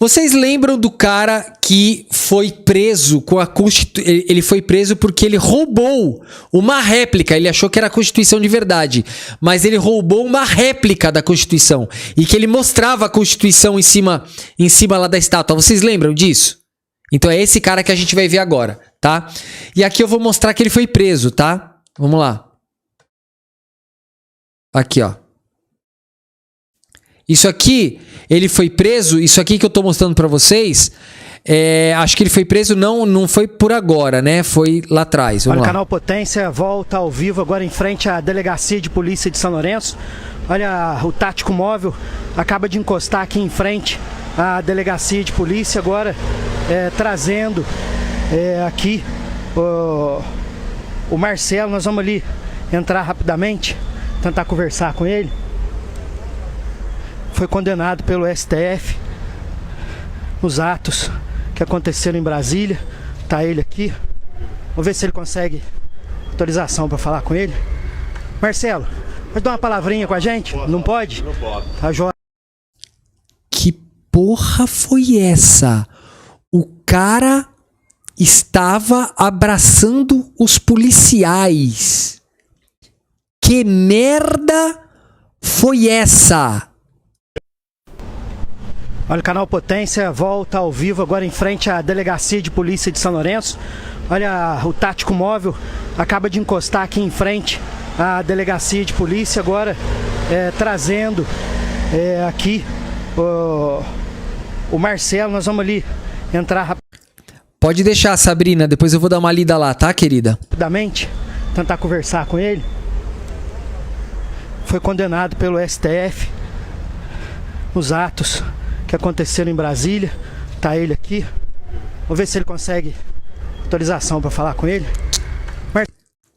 Vocês lembram do cara que foi preso com a Constituição? Ele foi preso porque ele roubou uma réplica. Ele achou que era a Constituição de verdade, mas ele roubou uma réplica da Constituição e que ele mostrava a Constituição em cima lá da estátua. Vocês lembram disso? Então é esse cara que a gente vai ver agora, tá? E aqui eu vou mostrar que ele foi preso, tá? Vamos lá. Aqui, ó. Isso aqui, ele foi preso, isso aqui que eu tô mostrando pra vocês, acho que ele foi preso, não foi por agora, né? Foi lá atrás. Vamos Olha, lá. o Canal Potência volta ao vivo agora em frente à Delegacia de Polícia de São Lourenço. Olha, o tático móvel acaba de encostar aqui em frente à Delegacia de Polícia, agora trazendo aqui o Marcelo. Nós vamos ali entrar rapidamente, tentar conversar com ele. Foi condenado pelo STF nos atos que aconteceram em Brasília. Tá ele aqui. Vamos ver se ele consegue autorização para falar com ele. Marcelo, pode dar uma palavrinha com a gente? Não pode? Não pode. Tá jóia. Que porra foi essa? O cara estava abraçando os policiais. Que merda foi essa? Olha, o Canal Potência volta ao vivo agora em frente à Delegacia de Polícia de São Lourenço. Olha, o tático móvel acaba de encostar aqui em frente à Delegacia de Polícia, agora trazendo aqui o Marcelo. Nós vamos ali entrar Pode deixar, Sabrina, depois eu vou dar uma lida lá, tá, querida? rapidamente, tentar conversar com ele. Foi condenado pelo STF nos atos que aconteceram em Brasília. Tá ele aqui. Vamos ver se ele consegue autorização para falar com ele.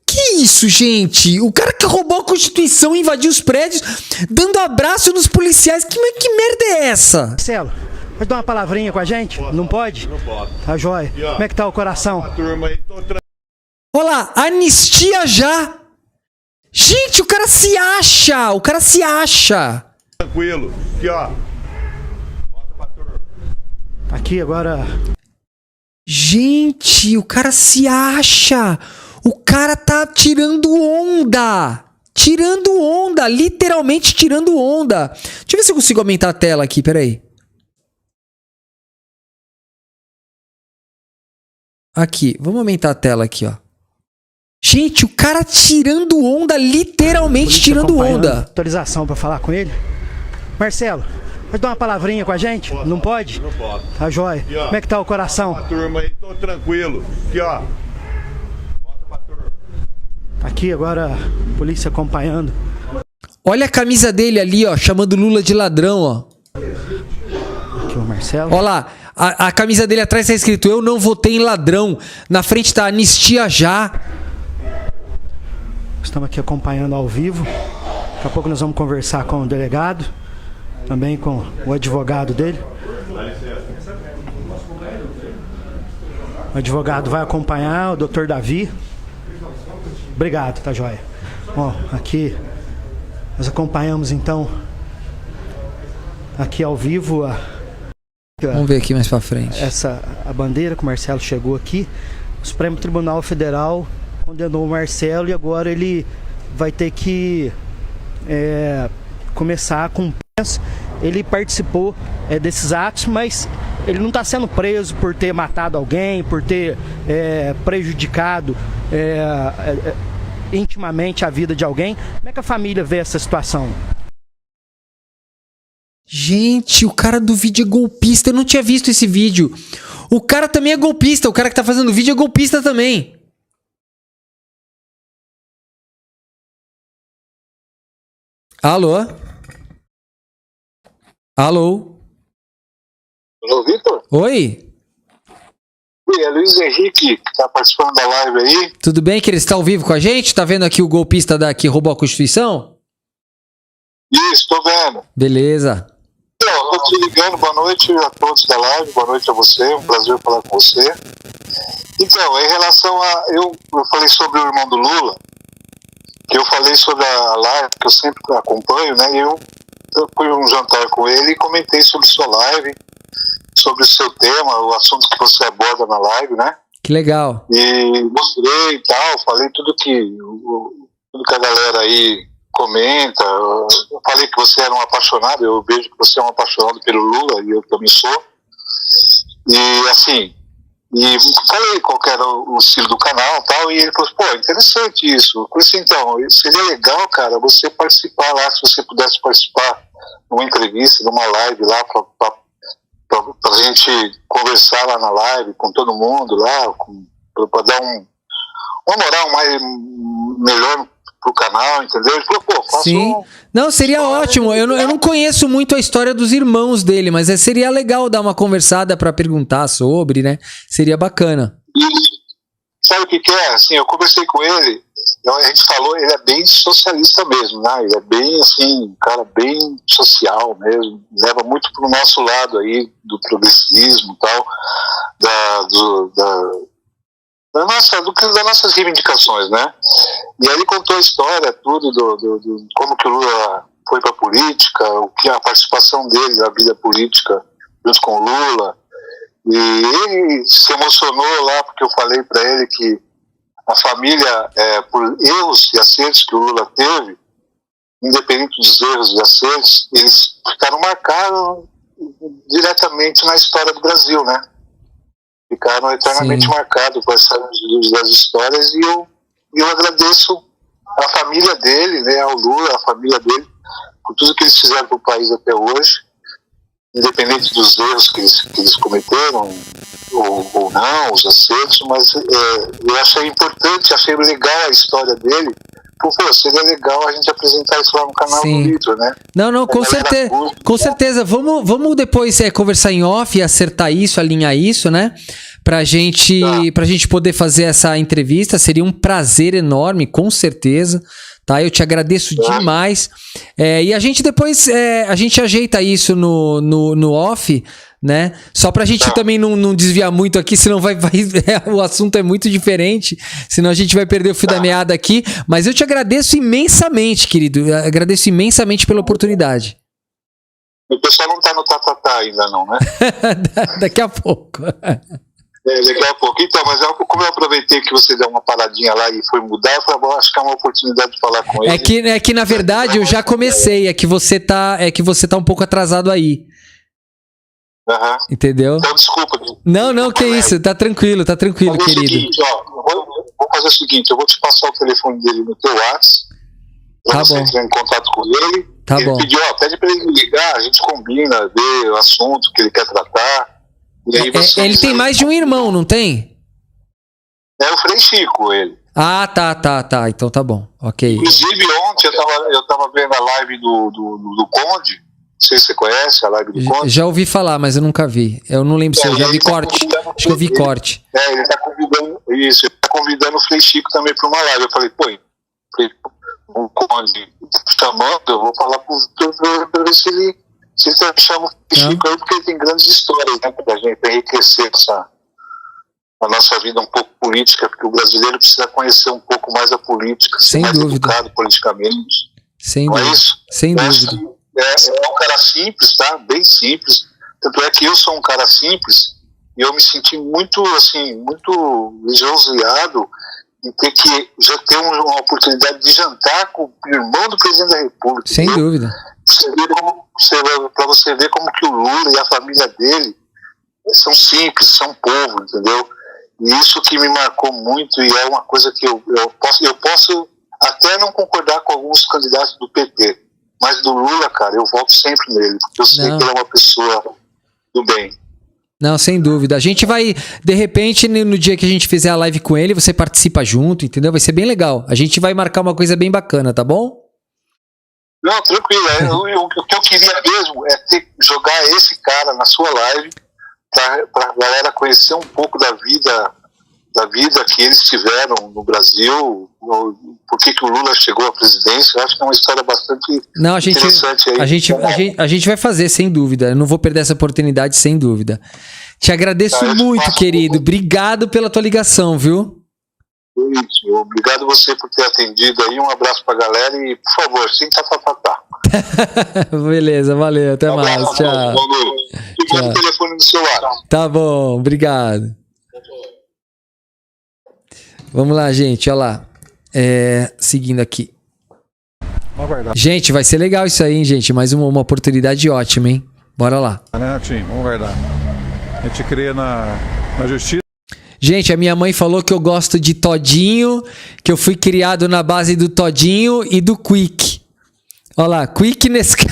Que isso, gente? O cara que roubou a Constituição e invadiu os prédios, dando abraço nos policiais. Que merda é essa? Marcelo, pode dar uma palavrinha com a gente? Não pode? Não pode. Tá jóia. E, ó, Como é que tá o coração? A turma aí, tô Olha lá, anistia já. Gente, o cara se acha. O cara se acha. tranquilo. Aqui, ó. Bota pra turma. Aqui agora. Gente, o cara se acha. O cara tá tirando onda. Tirando onda. Literalmente tirando onda. Deixa eu ver se eu consigo aumentar a tela aqui, peraí. Aqui, vamos aumentar a tela aqui, ó. Gente, o cara tirando onda, literalmente Polícia tirando acompanhando. onda. Autorização para falar com ele. Marcelo, pode dar uma palavrinha com a gente? Não pode? Não pode. Tá jóia. E, ó, Como é que tá o coração? A turma aí, tô tranquilo. Aqui, ó. Bota pra turma. Aqui agora, a polícia acompanhando. Olha a camisa dele ali, ó, chamando Lula de ladrão, ó. Aqui o Marcelo. Olha lá, a camisa dele atrás tá escrito: eu não votei em ladrão. Na frente tá anistia já. Estamos aqui acompanhando ao vivo. Daqui a pouco nós vamos conversar com o delegado, também com o advogado dele. O advogado vai acompanhar, o Dr. Davi. Obrigado, tá jóia. Bom, aqui nós acompanhamos então aqui ao vivo Vamos ver aqui mais pra frente. a bandeira que o Marcelo chegou aqui. O Supremo Tribunal Federal condenou o Marcelo e agora ele vai ter que começar a cumprir. Ele participou desses atos, mas ele não está sendo preso por ter matado alguém, por ter prejudicado intimamente a vida de alguém. Como é que a família vê essa situação? Gente, o cara do vídeo é golpista. Eu não tinha visto esse vídeo. O cara também é golpista. O cara que tá fazendo o vídeo é golpista também. Alô? Alô? Alô, Vitor? Oi? Oi, é Luiz Henrique, que tá participando da live aí. Tudo bem, querido? Você tá ao vivo com a gente? Tá vendo aqui o golpista que roubou a Constituição? Isso, tô vendo. Beleza. Então, tô te ligando, boa noite a todos da live, boa noite a você, um prazer falar com você. Então, em relação a... Eu falei sobre o irmão do Lula, que eu falei sobre a live, que eu sempre acompanho, né? Eu fui a um jantar com ele e comentei sobre sua live, sobre o seu tema, o assunto que você aborda na live, né? Que legal. E mostrei e tal, falei tudo que a galera aí comenta. Eu falei que você era um apaixonado, eu vejo que você é um apaixonado pelo Lula, e eu também sou. E assim, e falei qual que era o estilo do canal e tal, e ele falou, pô, interessante isso. Eu falei assim, então, seria legal, cara, você participar lá, se você pudesse participar numa entrevista, numa live lá, pra gente conversar lá na live com todo mundo lá, pra dar uma moral melhor pro canal, entendeu? Ele falou, pô, faça Sim. Não, seria ótimo. Eu não conheço muito a história dos irmãos dele, mas seria legal dar uma conversada pra perguntar sobre, né? Seria bacana. Isso. Sabe o que é? Assim, eu conversei com ele, a gente falou, ele é bem socialista mesmo, né? Ele é bem, assim, um cara bem social mesmo, leva muito pro nosso lado aí, do progressismo e tal, das nossas reivindicações, né? E aí ele contou a história, tudo, do como que o Lula foi pra política, o que a participação dele na vida política junto com o Lula. E ele se emocionou lá porque eu falei para ele que a família, por erros e acertos que o Lula teve, independente dos erros e acertos, eles ficaram marcados diretamente na história do Brasil, né? Ficaram eternamente marcados com das histórias, e eu agradeço a família dele, né, ao Lula, a família dele, por tudo que eles fizeram para o país até hoje, independente dos erros que eles cometeram, ou não, os acertos, mas eu achei importante, achei legal a história dele. Pô, seria legal a gente apresentar isso lá no canal do Vitor, né? Não, com certeza. Com certeza. Vamos depois conversar em off e acertar isso, alinhar isso, né? Pra gente poder fazer essa entrevista. Seria um prazer enorme, com certeza. Tá? Eu te agradeço demais. E a gente depois a gente ajeita isso no off, né? Só pra gente também não desviar muito aqui, senão o assunto é muito diferente, senão a gente vai perder o fio da meada aqui. Mas eu te agradeço imensamente, querido. Eu agradeço imensamente pela oportunidade. O pessoal não tá no tatatá ainda não, né? Daqui a pouco. Daqui a pouco. Então, mas como eu aproveitei que você deu uma paradinha lá e foi mudar, eu falei, acho que é uma oportunidade de falar com ele. É que na verdade eu já comecei, é que você tá um pouco atrasado aí. Uhum. Entendeu? Então, desculpa. Não, que isso, tá tranquilo, querido. O seguinte, vou fazer o seguinte, eu vou te passar o telefone dele no teu WhatsApp, pra você entrar em contato com ele. Ele pediu, pede pra ele ligar, a gente combina, vê o assunto que ele quer tratar. E aí ele tem mais de um irmão, não tem? É o Frei Chico, ele. Ah, tá, então tá bom, ok. Inclusive ontem eu tava vendo a live do Conde, não sei se você conhece a live do Conde. Já ouvi falar, mas eu nunca vi. Eu não lembro se eu já vi corte. Acho que eu vi corte. Ele tá convidando o Frei Chico também pra uma live. Eu falei, o Conde chamando, eu vou falar pro Vitor pra ver se ele chama o Frei Chico aí, porque ele tem grandes histórias, né, pra gente enriquecer a nossa vida um pouco política, porque o brasileiro precisa conhecer um pouco mais a política, ser mais educado politicamente. Sem não dúvida. É isso? Sem dúvida. É um cara simples, tá? Bem simples. Tanto é que eu sou um cara simples e eu me senti muito lisonjeado em ter que já ter uma oportunidade de jantar com o irmão do presidente da República. Sem dúvida. Para você ver como que o Lula e a família dele são simples, são povo, entendeu? E isso que me marcou muito, e é uma coisa que eu posso até não concordar com alguns candidatos do PT, mas do Lula, cara, eu voto sempre nele, porque eu sei que ele é uma pessoa do bem. Não, sem dúvida. A gente vai, de repente, no dia que a gente fizer a live com ele, você participa junto, entendeu? Vai ser bem legal. A gente vai marcar uma coisa bem bacana, tá bom? Não, tranquilo. O que eu queria mesmo é jogar esse cara na sua live pra galera conhecer um pouco da vida que eles tiveram no Brasil, por que o Lula chegou à presidência. Eu acho que é uma história bastante interessante aí. A gente vai fazer, sem dúvida. Eu não vou perder essa oportunidade, sem dúvida. Te agradeço muito, querido. Obrigado pela tua ligação, viu? Isso. Obrigado você por ter atendido aí. Um abraço pra galera e, por favor, sem tatatá. Beleza, valeu, até mais, tchau. Boa noite. Fica no telefone no celular. Tá bom, obrigado. Vamos lá, gente, olha lá. Seguindo aqui. Gente, vai ser legal isso aí, hein, gente? Mais uma oportunidade ótima, hein? Bora lá. Né, Tim? Vamos guardar. A gente crê na justiça. Gente, a minha mãe falou que eu gosto de todinho, que eu fui criado na base do todinho e do quick. Olha lá, quick Nescau.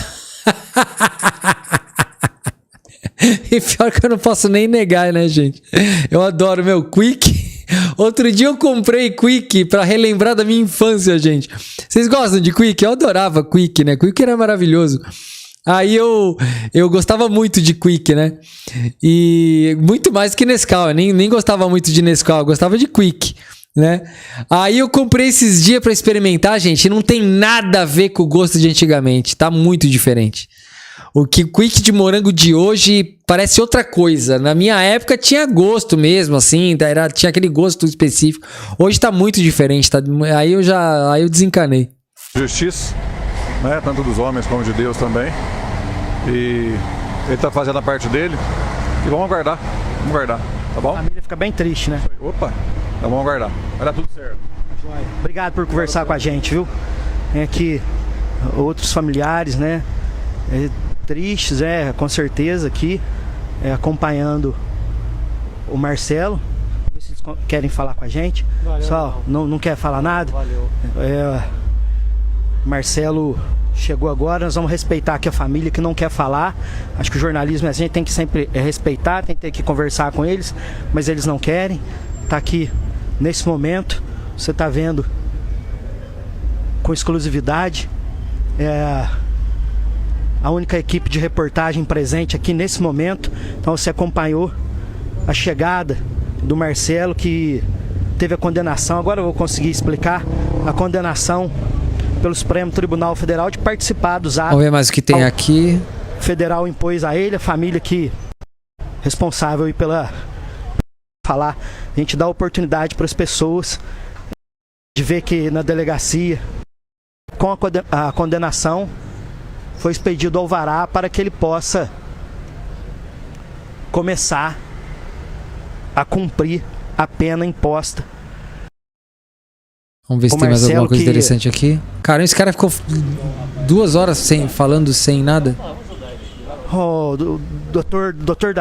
E pior que eu não posso nem negar, né, gente? Eu adoro meu quick. Outro dia eu comprei quick pra relembrar da minha infância, gente. Vocês gostam de quick? Eu adorava quick, né? Quick era maravilhoso. Aí eu gostava muito de quick, né? E muito mais que Nescau. Eu nem gostava muito de Nescau, eu gostava de quick, né? Aí eu comprei esses dias pra experimentar, gente. E não tem nada a ver com o gosto de antigamente. Tá muito diferente. O quick de morango de hoje parece outra coisa. Na minha época tinha gosto mesmo, assim, tinha aquele gosto específico. Hoje tá muito diferente, tá? Aí eu desencanei. Justiça, né? Tanto dos homens como de Deus também. E ele tá fazendo a parte dele. E vamos guardar, tá bom? A família fica bem triste, né? Opa, então vamos guardar. Vai dar tudo certo. Obrigado por conversar com a gente, viu? Tem aqui outros familiares, né? Tristes, com certeza, aqui, acompanhando o Marcelo. Vamos ver se eles querem falar com a gente. Valeu, só, não quer falar nada? Valeu. Marcelo chegou agora, nós vamos respeitar aqui a família que não quer falar. Acho que o jornalismo a gente tem que sempre respeitar, tem que ter que conversar com eles, mas eles não querem. Tá aqui nesse momento, você tá vendo com exclusividade. A única equipe de reportagem presente aqui nesse momento. Então você acompanhou a chegada do Marcelo, que teve a condenação, agora eu vou conseguir explicar, a condenação pelo Supremo Tribunal Federal de participar dos atos. Vamos ver mais o que tem aqui. O federal impôs a ele, a família que responsável pela falar, a gente dá oportunidade para as pessoas de ver que na delegacia, com a condenação, foi expedido alvará para que ele possa começar a cumprir a pena imposta. Vamos ver se tem mais alguma coisa interessante aqui. Caramba, esse cara ficou 2 horas falando sem nada. O doutor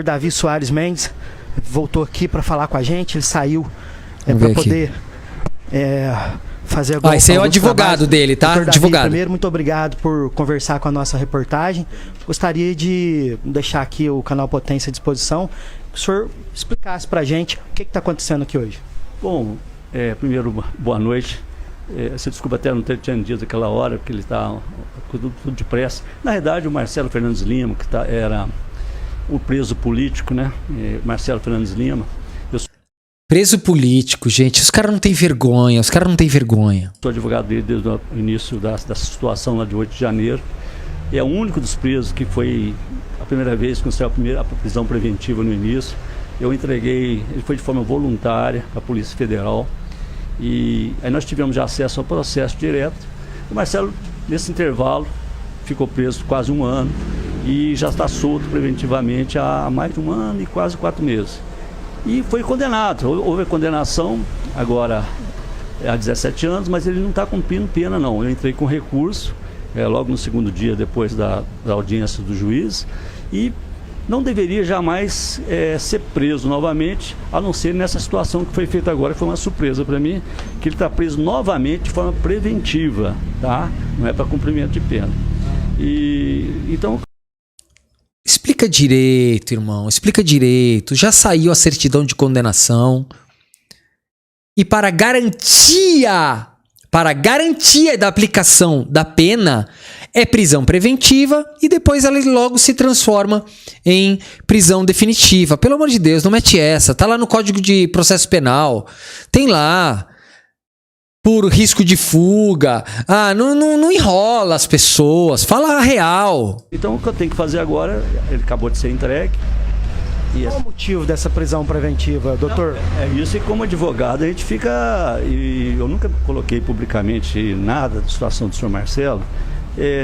Davi Soares Mendes voltou aqui para falar com a gente. Ele saiu para poder fazer agora. Esse é o advogado dele, tá? Davi, advogado. Primeiro, muito obrigado por conversar com a nossa reportagem. Gostaria de deixar aqui o canal Potência à disposição. Que o senhor explicasse pra gente o que está acontecendo aqui hoje. Bom, primeiro, boa noite. Você desculpa até não ter dito aquela hora, porque ele está tudo depressa. Na verdade, o Marcelo Fernandes Lima, que era o preso político, né? Marcelo Fernandes Lima. Preso político, gente. Os caras não têm vergonha. Sou advogado dele desde o início da situação lá de 8 de janeiro. É o único dos presos que foi a primeira vez que saiu a prisão preventiva no início. Eu entreguei, ele foi de forma voluntária para a Polícia Federal. E aí nós tivemos já acesso ao processo direto. O Marcelo, nesse intervalo, ficou preso quase 1 ano e já está solto preventivamente há mais de 1 ano e quase 4 meses. E foi condenado. Houve a condenação agora há 17 anos, mas ele não está cumprindo pena, não. Eu entrei com recurso logo no segundo dia depois da audiência do juiz e não deveria jamais ser preso novamente, a não ser nessa situação que foi feita agora, que foi uma surpresa para mim, que ele está preso novamente de forma preventiva, tá? Não é para cumprimento de pena. Então... Explica direito, irmão. Explica direito. Já saiu a certidão de condenação. E para garantia da aplicação da pena, é prisão preventiva e depois ela logo se transforma em prisão definitiva. Pelo amor de Deus, não mete essa. Tá lá no Código de Processo Penal. Tem lá. Por risco de fuga. Não enrola as pessoas. Fala a real. Então o que eu tenho que fazer agora, ele acabou de ser entregue. Qual o motivo dessa prisão preventiva, doutor? É isso, e como advogado a gente fica... E eu nunca coloquei publicamente nada da situação do senhor Marcelo,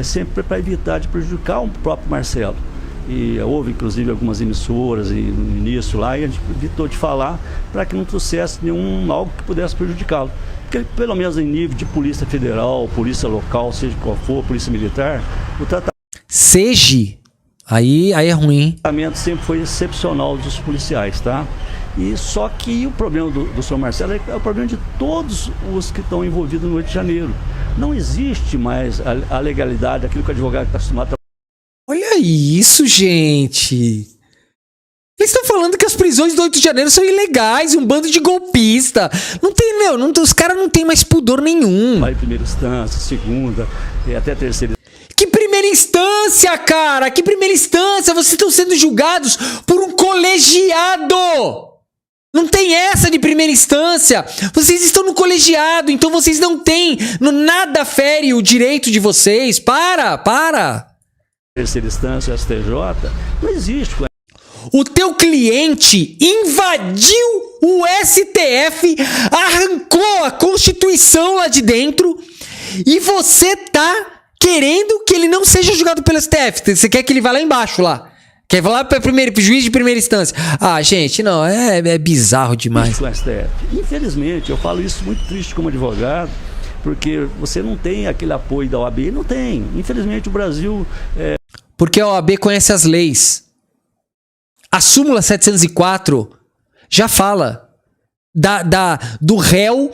sempre para evitar de prejudicar o próprio Marcelo. E houve inclusive algumas emissoras no início lá, e a gente evitou de falar para que não trouxesse algo que pudesse prejudicá-lo. Porque pelo menos em nível de polícia federal, polícia local, seja qual for, polícia militar, o Seja, aí é ruim. tratamento sempre foi excepcional dos policiais, tá? E só que o problema do senhor Marcelo é o problema de todos os que estão envolvidos no 8 de janeiro. Não existe mais a legalidade, aquilo que o advogado está acostumado a... Olha isso, gente. Eles estão falando que as prisões do 8 de janeiro são ilegais, um bando de golpista. Não tem, os caras não tem mais pudor nenhum. Vai em primeira instância, segunda e até terceira. Que primeira instância, cara? Que primeira instância? Vocês estão sendo julgados por um colegiado. Não tem essa de primeira instância. Vocês estão no colegiado, então vocês não têm. Nada fere o direito de vocês. Para. Terceira instância, o STJ, não existe. O teu cliente invadiu o STF, arrancou a Constituição lá de dentro e você tá querendo que ele não seja julgado pelo STF. Você quer que ele vá lá embaixo lá. Quer falar para o juiz de primeira instância. Ah, gente, não, é bizarro demais. O STF. Infelizmente, eu falo isso muito triste como advogado, porque você não tem aquele apoio da OAB. Não tem. Infelizmente, o Brasil... Porque a OAB conhece as leis. A súmula 704 já fala do réu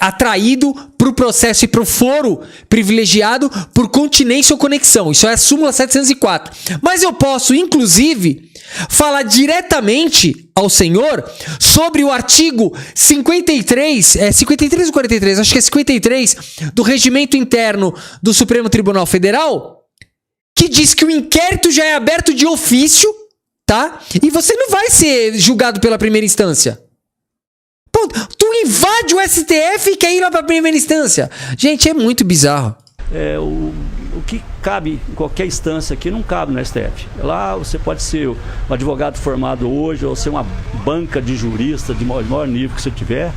atraído para o processo e para o foro privilegiado por continência ou conexão. Isso é a súmula 704. Mas eu posso, inclusive, falar diretamente ao senhor sobre o artigo 53, 53 ou 43? Acho que é 53 do Regimento Interno do Supremo Tribunal Federal, que diz que o inquérito já é aberto de ofício, tá? E você não vai ser julgado pela primeira instância. Pô, tu invade o STF e quer ir lá pra primeira instância. Gente, é muito bizarro. O que cabe em qualquer instância aqui não cabe no STF. Lá você pode ser um advogado formado hoje ou ser uma banca de jurista de maior nível que você tiver.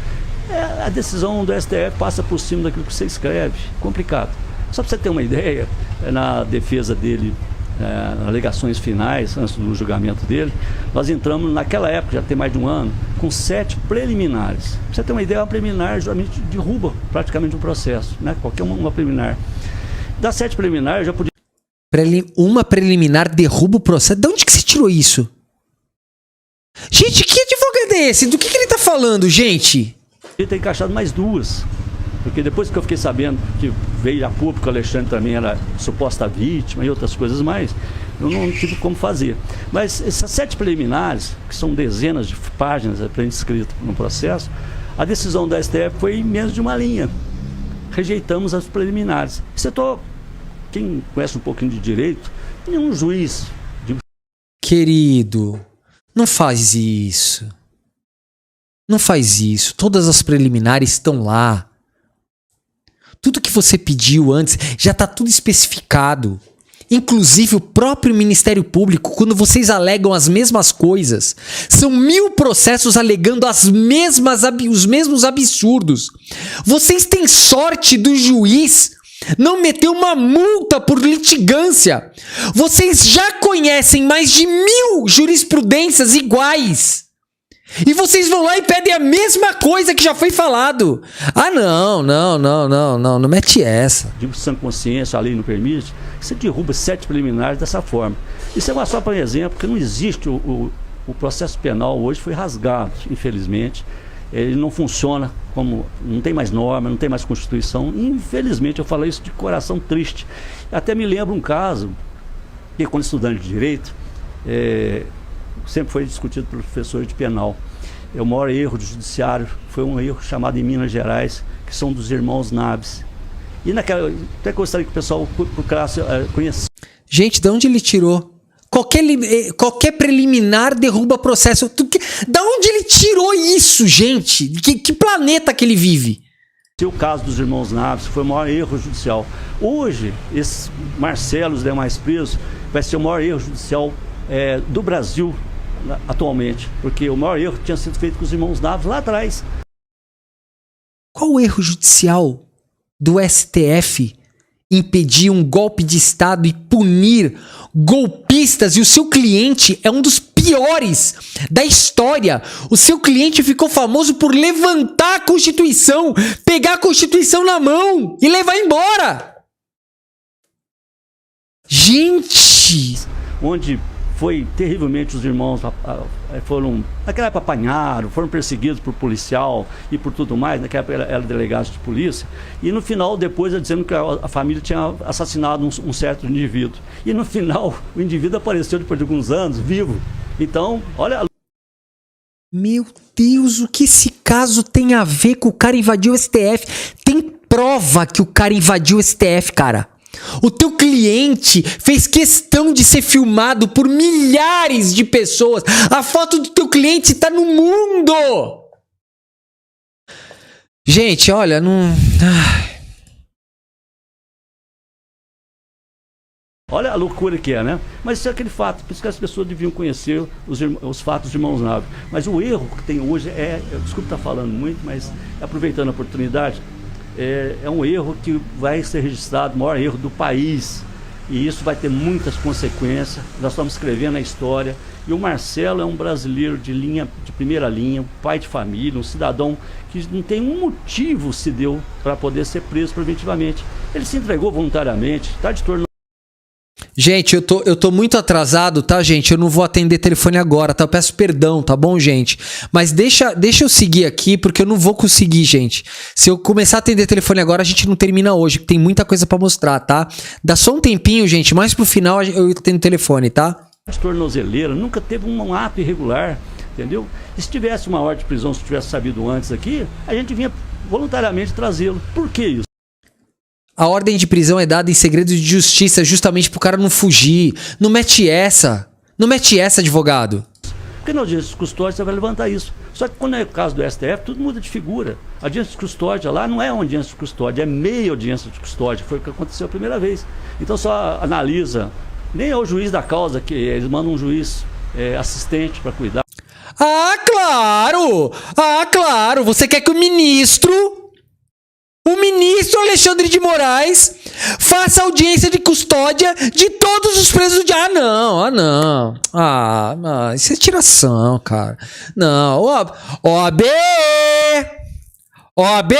A decisão do STF passa por cima daquilo que você escreve. Complicado. Só para você ter uma ideia, na defesa dele, alegações finais, antes do julgamento dele, nós entramos naquela época, já tem mais de um ano, com 7 preliminares. Pra você ter uma ideia, uma preliminar geralmente derruba praticamente um processo, né? Qualquer uma preliminar. Das 7 preliminares, eu já podia... Uma preliminar derruba o processo? De onde que você tirou isso? Gente, que advogado é esse? Do que ele tá falando, gente? Ele tem encaixado mais 2. Porque depois que eu fiquei sabendo que veio a público, o Alexandre também era suposta vítima e outras coisas mais, eu não tive como fazer. Mas essas 7 preliminares, que são dezenas de páginas escritas no processo, a decisão da STF foi em menos de uma linha. Rejeitamos as preliminares. Quem conhece um pouquinho de direito, nenhum juiz... Querido, não faz isso. Não faz isso. Todas as preliminares estão lá. Tudo que você pediu antes já está tudo especificado. Inclusive o próprio Ministério Público, quando vocês alegam as mesmas coisas, são 1000 processos alegando os mesmos absurdos. Vocês têm sorte do juiz não meter uma multa por litigância. Vocês já conhecem mais de 1000 jurisprudências iguais. E vocês vão lá e pedem a mesma coisa que já foi falado. Ah, não mete essa. De sã consciência, a lei não permite, você derruba 7 preliminares dessa forma. Isso é só para um exemplo, porque não existe o processo penal hoje foi rasgado, infelizmente. Ele não funciona como, não tem mais norma, não tem mais Constituição. Infelizmente, eu falo isso de coração triste. Até me lembro um caso, que quando estudante de Direito, sempre foi discutido pelo professor de penal. O maior erro do judiciário foi um erro chamado em Minas Gerais, que são dos irmãos Naves. E naquela, até gostaria que o pessoal procurasse conhecer. Gente, de onde ele tirou? Qualquer preliminar derruba processo. Da onde ele tirou isso, gente? Que planeta que ele vive? O caso dos irmãos Naves foi o maior erro judicial. Hoje, esse Marcelo, os demais presos, vai ser o maior erro judicial do Brasil atualmente, porque o maior erro tinha sido feito com os irmãos Naves lá atrás. Qual o erro judicial? do STF impedir um golpe de Estado e punir golpistas, e o seu cliente é um dos piores da história. O seu cliente ficou famoso por levantar a Constituição, pegar a Constituição na mão e levar embora. Gente! Onde foi terrivelmente, os irmãos foram, naquela época apanharam, foram perseguidos por policial e por tudo mais, naquela época era delegado de polícia, e no final, depois, dizendo que a família tinha assassinado um certo indivíduo. E no final, o indivíduo apareceu depois de alguns anos, vivo. Então, olha... Meu Deus, o que esse caso tem a ver com o cara invadir o STF? Tem prova que o cara invadiu o STF, cara. O teu cliente fez questão de ser filmado por milhares de pessoas. A foto do teu cliente tá no mundo. Gente, olha, não... Olha a loucura que é, né? Mas isso é aquele fato, por isso que as pessoas deviam conhecer os fatos de Irmãos Naves. Mas o erro que tem hoje desculpe estar falando muito, mas aproveitando a oportunidade, é um erro que vai ser registrado, o maior erro do país. E isso vai ter muitas consequências. Nós estamos escrevendo a história. E o Marcelo é um brasileiro de primeira linha, um pai de família, um cidadão que não tem um motivo se deu para poder ser preso preventivamente. Ele se entregou voluntariamente, está de torno. Gente, eu tô muito atrasado, tá, gente? Eu não vou atender telefone agora, tá? Eu peço perdão, tá bom, gente? Mas deixa eu seguir aqui, porque eu não vou conseguir, gente. Se eu começar a atender telefone agora, a gente não termina hoje, porque tem muita coisa pra mostrar, tá? Dá só um tempinho, gente, mais pro final eu atendo telefone, tá? De tornozeleira, nunca teve um ato irregular, entendeu? E se tivesse uma ordem de prisão, se tivesse sabido antes aqui, a gente vinha voluntariamente trazê-lo. Por que isso? A ordem de prisão é dada em segredo de justiça justamente pro cara não fugir. Não mete essa. Não mete essa, advogado. Porque na audiência de custódia você vai levantar isso. Só que quando é o caso do STF, tudo muda de figura. A audiência de custódia lá não é uma audiência de custódia, é meia audiência de custódia. Foi o que aconteceu a primeira vez. Então só analisa. Nem é o juiz da causa, que eles mandam um juiz assistente para cuidar. Ah, claro! Ah, claro! Você quer que o ministro Alexandre de Moraes faça audiência de custódia de todos os presos de... Ah, não. Isso é tiração, cara. Não. OAB! OAB!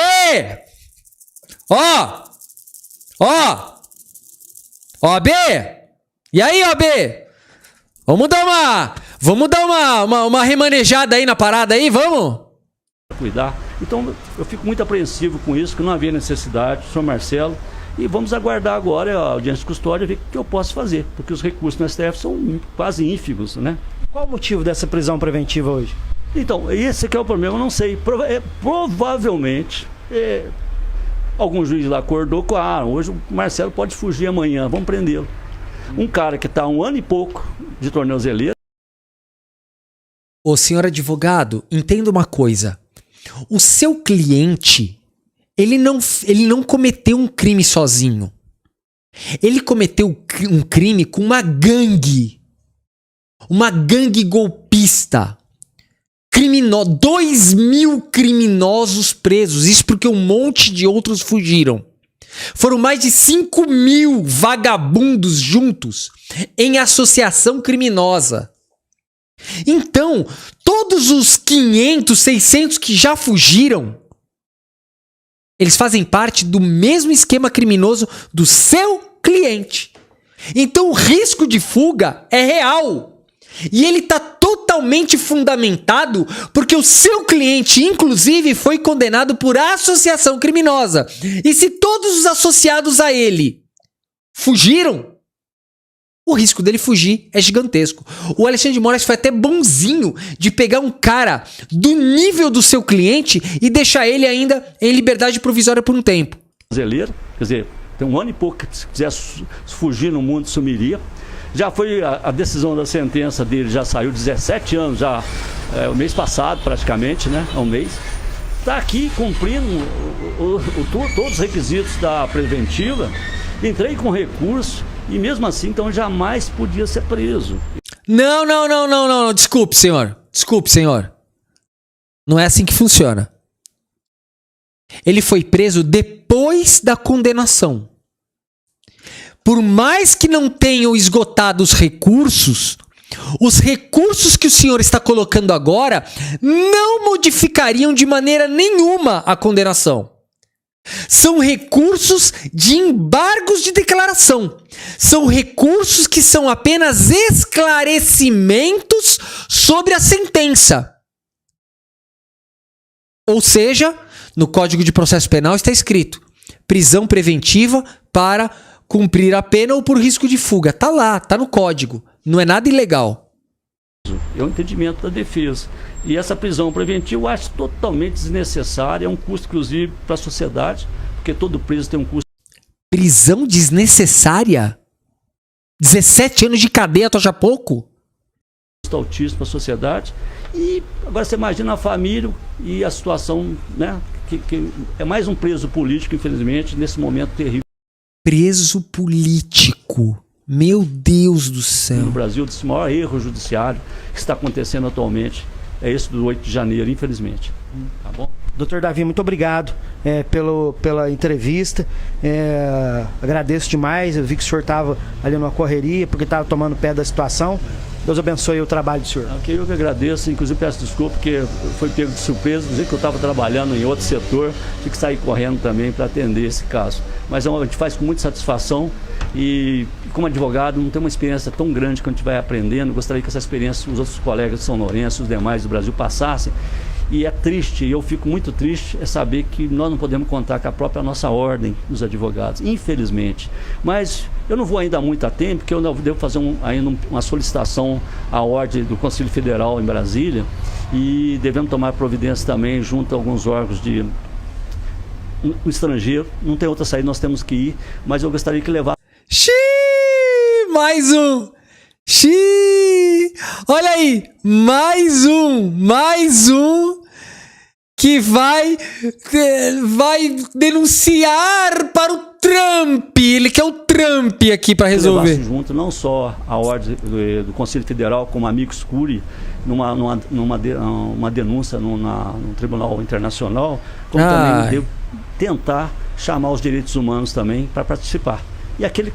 OAB! E aí, OAB? Vamos dar uma remanejada aí na parada aí, vamos? Cuidar. Então eu fico muito apreensivo com isso, que não havia necessidade, senhor Marcelo, e vamos aguardar agora a audiência de custódia, ver o que eu posso fazer, porque os recursos no STF são quase ínfimos, né? Qual o motivo dessa prisão preventiva hoje? Então, esse que é o problema, eu não sei. Provavelmente algum juiz lá acordou com, hoje o Marcelo pode fugir amanhã, vamos prendê-lo. Um cara que está 1 ano e pouco de tornozeleira. Ô, senhor advogado, entenda uma coisa. O seu cliente, ele não cometeu um crime sozinho. Ele cometeu um crime com uma gangue. Uma gangue golpista. 2.000 criminosos presos. Isso porque um monte de outros fugiram. Foram mais de 5.000 vagabundos juntos em associação criminosa. Então, todos os 500, 600 que já fugiram, eles fazem parte do mesmo esquema criminoso do seu cliente. Então, o risco de fuga é real. E ele está totalmente fundamentado porque o seu cliente, inclusive, foi condenado por associação criminosa. E se todos os associados a ele fugiram, o risco dele fugir é gigantesco. O Alexandre de Moraes foi até bonzinho de pegar um cara do nível do seu cliente e deixar ele ainda em liberdade provisória por um tempo. Quer dizer, tem 1 ano e pouco que se quisesse fugir no mundo sumiria. Já foi a decisão da sentença dele, já saiu 17 anos, já o mês passado praticamente, né? Há um mês. Está aqui cumprindo todos os requisitos da preventiva. Entrei com recurso. E mesmo assim, então, jamais podia ser preso. Não. Desculpe, senhor. Não é assim que funciona. Ele foi preso depois da condenação. Por mais que não tenham esgotado os recursos que o senhor está colocando agora não modificariam de maneira nenhuma a condenação. São recursos de embargos de declaração. São recursos que são apenas esclarecimentos sobre a sentença. Ou seja, no Código de Processo Penal está escrito: prisão preventiva para cumprir a pena ou por risco de fuga. Tá lá, tá no código. Não é nada ilegal. É o entendimento da defesa. E essa prisão preventiva eu acho totalmente desnecessária, é um custo, inclusive, para a sociedade, porque todo preso tem um custo. Prisão desnecessária? 17 anos de cadeia, tu acha pouco? Altíssimo para a sociedade. E agora você imagina a família e a situação, né? Que é mais um preso político, infelizmente, nesse momento terrível. Preso político. Meu Deus do céu. No Brasil, desse maior erro judiciário que está acontecendo atualmente é esse do 8 de janeiro, infelizmente. Tá bom? Doutor Davi, muito obrigado pela entrevista. Agradeço demais. Eu vi que o senhor estava ali numa correria, porque estava tomando pé da situação. Deus abençoe o trabalho do senhor. Ok, eu que agradeço, inclusive peço desculpa, porque foi pego de surpresa, inclusive que eu estava trabalhando em outro setor, tive que sair correndo também para atender esse caso. Mas a gente faz com muita satisfação e, como advogado, não tem uma experiência tão grande que a gente vai aprendendo. Gostaria que essa experiência os outros colegas de São Lourenço, os demais do Brasil passassem. E é triste, e eu fico muito triste, é saber que nós não podemos contar com a própria nossa ordem dos advogados, infelizmente. Mas eu não vou ainda muito a tempo, porque eu devo fazer ainda uma solicitação à ordem do Conselho Federal em Brasília e devemos tomar providência também junto a alguns órgãos de um estrangeiro. Não tem outra saída, nós temos que ir, mas eu gostaria que levasse... Xiii, mais um! Xiii! Olha aí, mais um que vai denunciar para o Trump. Ele quer o Trump aqui para resolver. Junto não só a ordem do Conselho Federal como amicus curiae numa denúncia no Tribunal Internacional, como também devo tentar chamar os direitos humanos também para participar. E aquele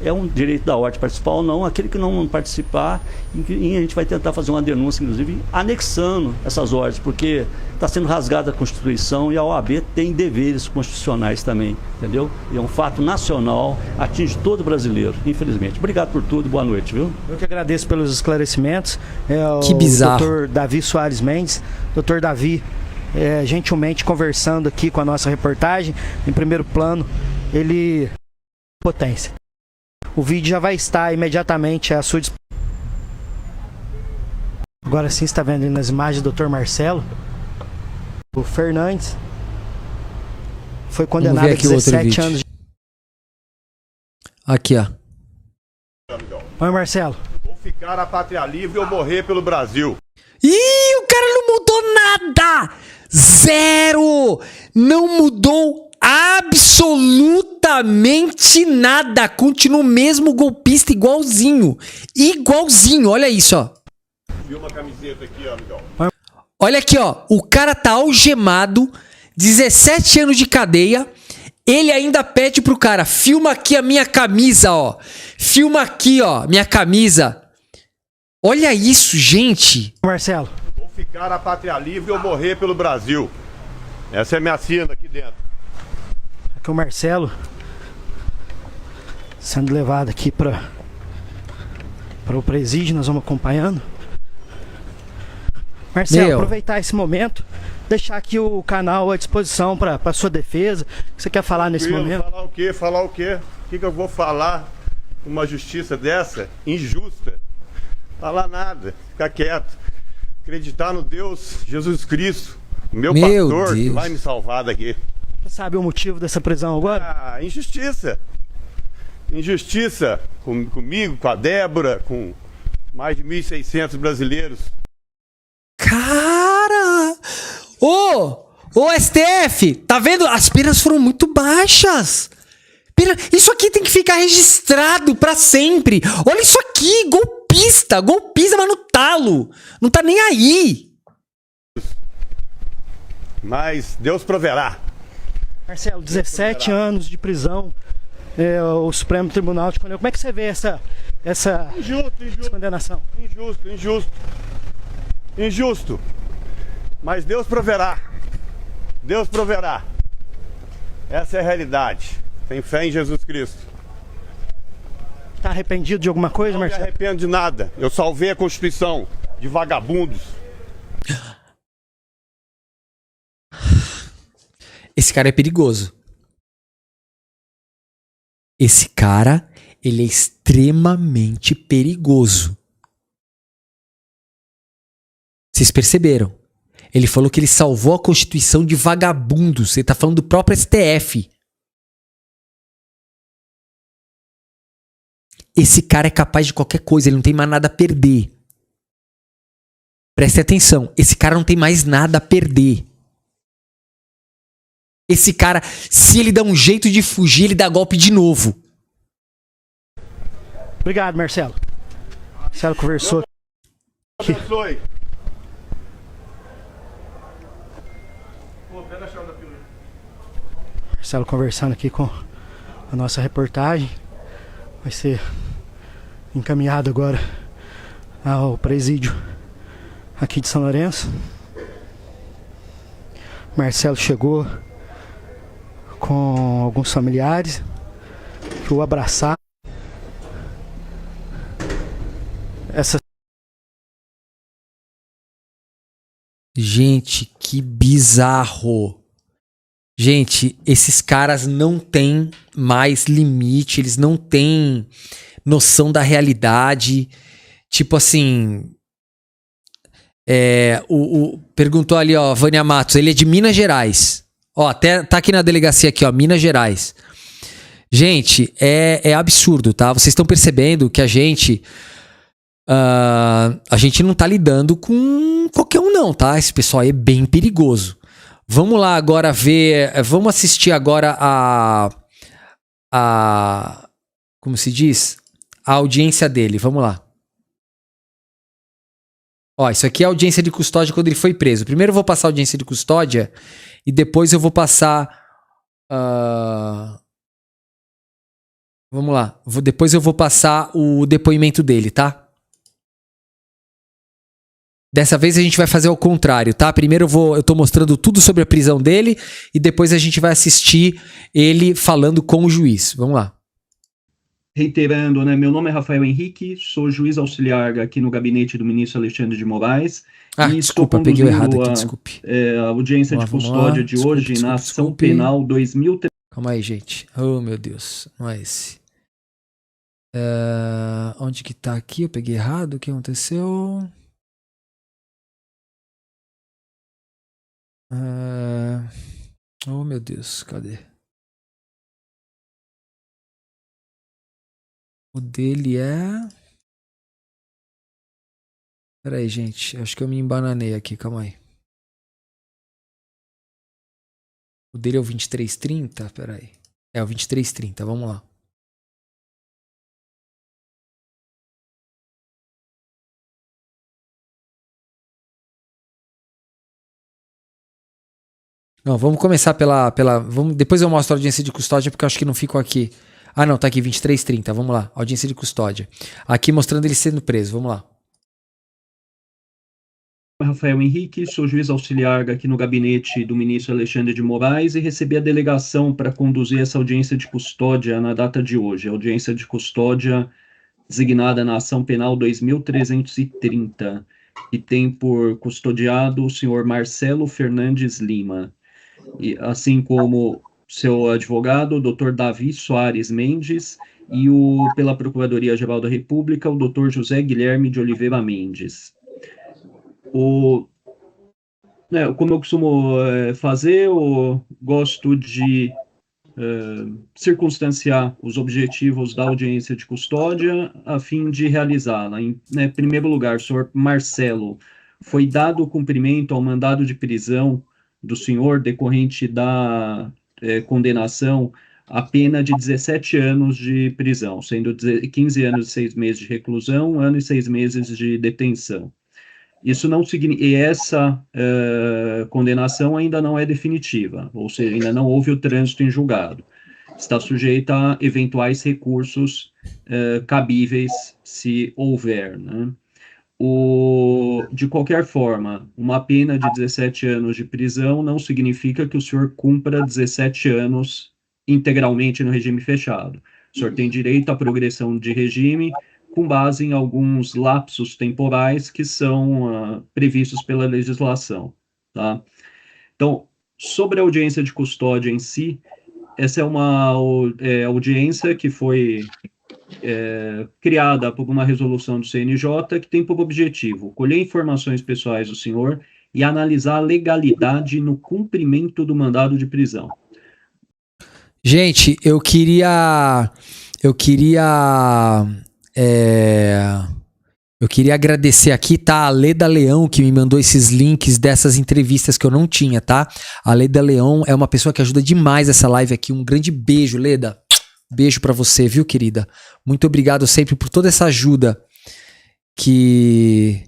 é um direito da ordem participar ou não, aquele que não participar, e a gente vai tentar fazer uma denúncia, inclusive, anexando essas ordens, porque está sendo rasgada a Constituição e a OAB tem deveres constitucionais também, entendeu? E é um fato nacional, atinge todo brasileiro, infelizmente. Obrigado por tudo, boa noite, viu? Eu que agradeço pelos esclarecimentos. Que bizarro. O Dr. Davi Soares Mendes, Dr. Davi, gentilmente conversando aqui com a nossa reportagem, em primeiro plano, ele... potência. O vídeo já vai estar imediatamente à sua disposição. Agora sim, está vendo nas imagens do Dr. Marcelo. O Fernandes foi condenado a 17 anos. Aqui, ó. Oi, Marcelo. Vou ficar na pátria livre ou morrer pelo Brasil. Ih, o cara não mudou nada! Zero! Não mudou absolutamente nada. Continua o mesmo golpista, igualzinho. Igualzinho, olha isso, ó. Viu uma camiseta aqui, ó, amigão. Olha aqui, ó. O cara tá algemado, 17 anos de cadeia. Ele ainda pede pro cara: filma aqui a minha camisa, ó. Filma aqui, ó, minha camisa. Olha isso, gente. Marcelo. Vou ficar na pátria livre ou morrer pelo Brasil. Essa é a minha assina aqui dentro. Aqui o Marcelo sendo levado aqui para o presídio, nós vamos acompanhando. Marcelo, aproveitar esse momento, deixar aqui o canal à disposição para sua defesa. O que você quer falar nesse momento? Falar o quê? Falar o quê? O que eu vou falar com uma justiça dessa? Injusta. Falar nada, ficar quieto. Acreditar no Deus Jesus Cristo, o meu pastor, que vai me salvar daqui. Você sabe o motivo dessa prisão agora? Ah, injustiça. Injustiça comigo, com a Débora, com mais de 1.600 brasileiros. Cara! Ô STF, tá vendo? As penas foram muito baixas. Isso aqui tem que ficar registrado pra sempre. Olha isso aqui, golpista, mas no talo. Não tá nem aí. mas Deus proverá. Marcelo, 17 anos de prisão, o Supremo Tribunal te condenou. Como é que você vê essa condenação? Injusto. Mas Deus proverá. Deus proverá. Essa é a realidade. Tem fé em Jesus Cristo. Tá arrependido de alguma coisa, Marcelo? Não me arrependo de nada. Eu salvei a Constituição de vagabundos. Esse cara é perigoso. Esse cara, ele é extremamente perigoso. Vocês perceberam? Ele falou que ele salvou a Constituição de vagabundos. Ele tá falando do próprio STF. Esse cara é capaz de qualquer coisa. Ele não tem mais nada a perder. Preste atenção. Esse cara não tem mais nada a perder. Esse cara, se ele dá um jeito de fugir, ele dá golpe de novo. Obrigado, Marcelo. Marcelo conversou. Deus abençoe. Marcelo conversando aqui com a nossa reportagem. Vai ser encaminhado agora ao presídio aqui de São Lourenço. Marcelo chegou com alguns familiares que o abraçaram. Gente, que bizarro. Gente, esses caras não têm mais limite, eles não têm noção da realidade. Tipo assim, perguntou ali, ó, Vânia Matos, ele é de Minas Gerais. Ó, até tá aqui na delegacia aqui, ó, Minas Gerais. Gente, é absurdo, tá? Vocês estão percebendo que a gente não tá lidando com qualquer um não, tá? Esse pessoal aí é bem perigoso. Vamos lá agora ver, vamos assistir agora como se diz? A audiência dele, vamos lá. Ó, isso aqui é a audiência de custódia quando ele foi preso. Primeiro eu vou passar a audiência de custódia e depois eu vou passar... vamos lá. Depois eu vou passar o depoimento dele, tá? Dessa vez a gente vai fazer ao contrário, tá? Primeiro eu tô mostrando tudo sobre a prisão dele e depois a gente vai assistir ele falando com o juiz. Vamos lá. Reiterando, né? Meu nome é Rafael Henrique, sou juiz auxiliar aqui no gabinete do ministro Alexandre de Moraes. E desculpa, peguei o errado aqui, desculpe. A audiência de custódia de hoje na ação penal 2003. Calma aí, gente. Oh, meu Deus. Não é esse. Onde que tá aqui? Eu peguei errado. O que aconteceu? Oh, meu Deus. Cadê? O dele é... Pera aí, gente. Acho que eu me embananei aqui. Calma aí. O dele é o 2330? Pera aí. É o 2330. Vamos lá. Não, vamos começar depois eu mostro a audiência de custódia porque eu acho que não ficou aqui. Ah, não, tá aqui 2330. Vamos lá. Audiência de custódia. Aqui mostrando ele sendo preso. Vamos lá. Rafael Henrique, sou juiz auxiliar aqui no gabinete do ministro Alexandre de Moraes e recebi a delegação para conduzir essa audiência de custódia na data de hoje. A audiência de custódia designada na ação penal 2330, que tem por custodiado o senhor Marcelo Fernandes Lima, e assim como seu advogado, o Dr. Davi Soares Mendes, e pela Procuradoria-Geral da República, o Dr. José Guilherme de Oliveira Mendes. Como eu costumo fazer, eu gosto de circunstanciar os objetivos da audiência de custódia a fim de realizá-la. Em primeiro lugar, o senhor Marcelo, foi dado cumprimento ao mandado de prisão do senhor decorrente da condenação a pena de 17 anos de prisão, sendo 15 anos e 6 meses de reclusão, 1 ano e 6 meses de detenção. Isso não significa, e essa condenação ainda não é definitiva, ou seja, ainda não houve o trânsito em julgado. Está sujeita a eventuais recursos cabíveis, se houver, né? De qualquer forma, uma pena de 17 anos de prisão não significa que o senhor cumpra 17 anos integralmente no regime fechado. O senhor tem direito à progressão de regime com base em alguns lapsos temporais que são previstos pela legislação, tá? Então, sobre a audiência de custódia em si, essa é uma audiência que foi criada por uma resolução do CNJ que tem por objetivo colher informações pessoais do senhor e analisar a legalidade no cumprimento do mandado de prisão. Gente, eu queria agradecer aqui, tá? A Leda Leão, que me mandou esses links dessas entrevistas que eu não tinha, tá? A Leda Leão é uma pessoa que ajuda demais essa live aqui. Um grande beijo, Leda. Beijo pra você, viu, querida? Muito obrigado sempre por toda essa ajuda que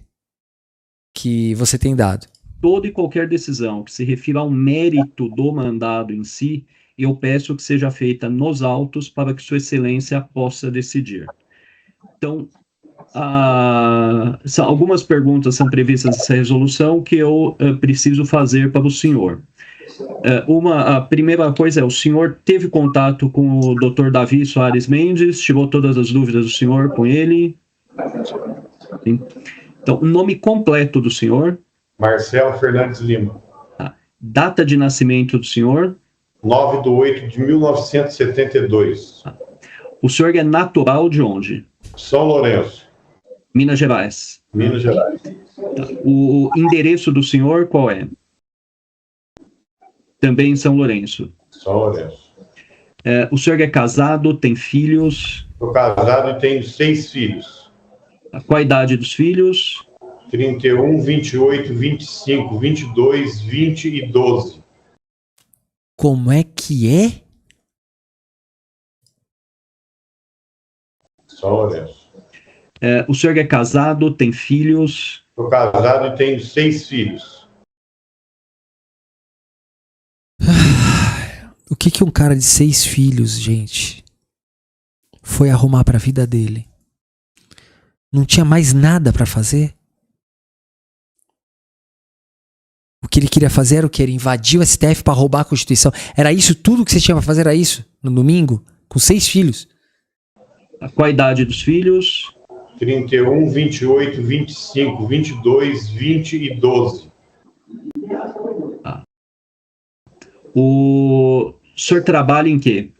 você tem dado. Toda e qualquer decisão que se refira ao mérito do mandado em si, eu peço que seja feita nos autos para que Sua Excelência possa decidir. Então, algumas perguntas são previstas nessa resolução que eu preciso fazer para o senhor. A primeira coisa é, o senhor teve contato com o Dr. Davi Soares Mendes, tirou todas as dúvidas do senhor com ele? Sim. Então, o nome completo do senhor? Marcelo Fernandes Lima. Data de nascimento do senhor? 9/8/1972. O senhor é natural de onde? São Lourenço. Minas Gerais. Minas Gerais. O endereço do senhor qual é? Também em São Lourenço. São Lourenço. O senhor é casado, tem filhos? Estou casado e tenho 6 filhos. Qual a idade dos filhos? 31, 28, 25, 22, 20 e 12. Como é que é? São Lourenço. O senhor é casado, tem filhos? Estou casado e tenho 6 filhos. O que um cara de 6 filhos, gente, foi arrumar pra vida dele? Não tinha mais nada pra fazer? O que ele queria fazer era o quê? Era invadir o STF pra roubar a Constituição. Era isso tudo que você tinha pra fazer? Era isso? No domingo? Com 6 filhos? Qual a idade dos filhos? 31, 28, 25, 22, 20 e 12. O senhor trabalha em quê?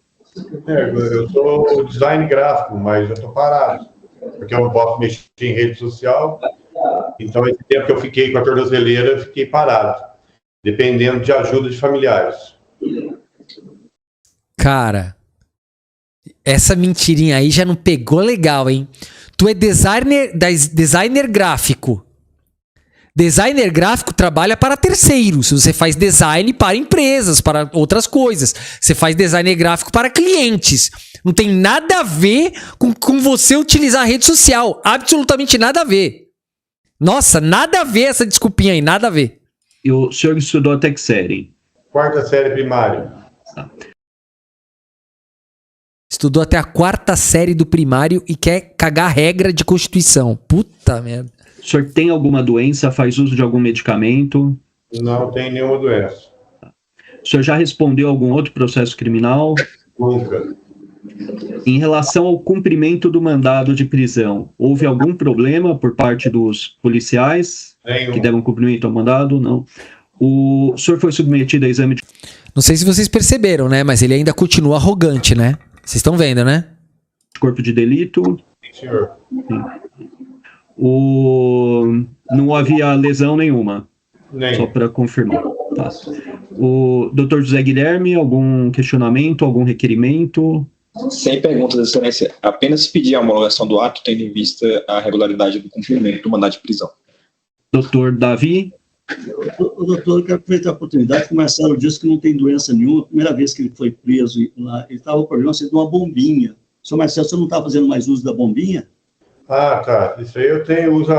Eu sou design gráfico, mas eu estou parado. Porque eu não posso mexer em rede social. Então, esse tempo que eu fiquei com a tornozeleira, eu fiquei parado. Dependendo de ajuda de familiares. Cara, essa mentirinha aí já não pegou legal, hein? Tu é designer gráfico. Designer gráfico trabalha para terceiros. Você faz design para empresas, para outras coisas. Você faz designer gráfico para clientes. Não tem nada a ver com você utilizar a rede social. Absolutamente nada a ver. Nossa, nada a ver essa desculpinha aí, nada a ver. E o senhor estudou até que série? 4ª série primária. Estudou até a 4ª série do primário e quer cagar regra de Constituição. Puta merda. O senhor tem alguma doença, faz uso de algum medicamento? Não tem nenhuma doença. O senhor já respondeu a algum outro processo criminal? Nunca. Em relação ao cumprimento do mandado de prisão, houve algum problema por parte dos policiais Nenhum. que deram cumprimento ao mandado? Não. O senhor foi submetido a exame de... Não sei se vocês perceberam, né? Mas ele ainda continua arrogante, né? Vocês estão vendo, né? corpo de delito? Sim, senhor. Não havia lesão nenhuma? Nem. Só para confirmar. Tá. O Dr. José Guilherme, algum questionamento, algum requerimento? Sem perguntas, excelência. Apenas pedir a homologação do ato, tendo em vista a regularidade do cumprimento do mandado de prisão. Dr. Davi? O doutor, eu quero aproveitar a oportunidade, que o Marcelo disse que não tem doença nenhuma. A primeira vez que ele foi preso lá, ele estava com problema de uma bombinha. Senhor Marcelo, você não está fazendo mais uso da bombinha? Ah, tá. Isso aí eu tenho, usa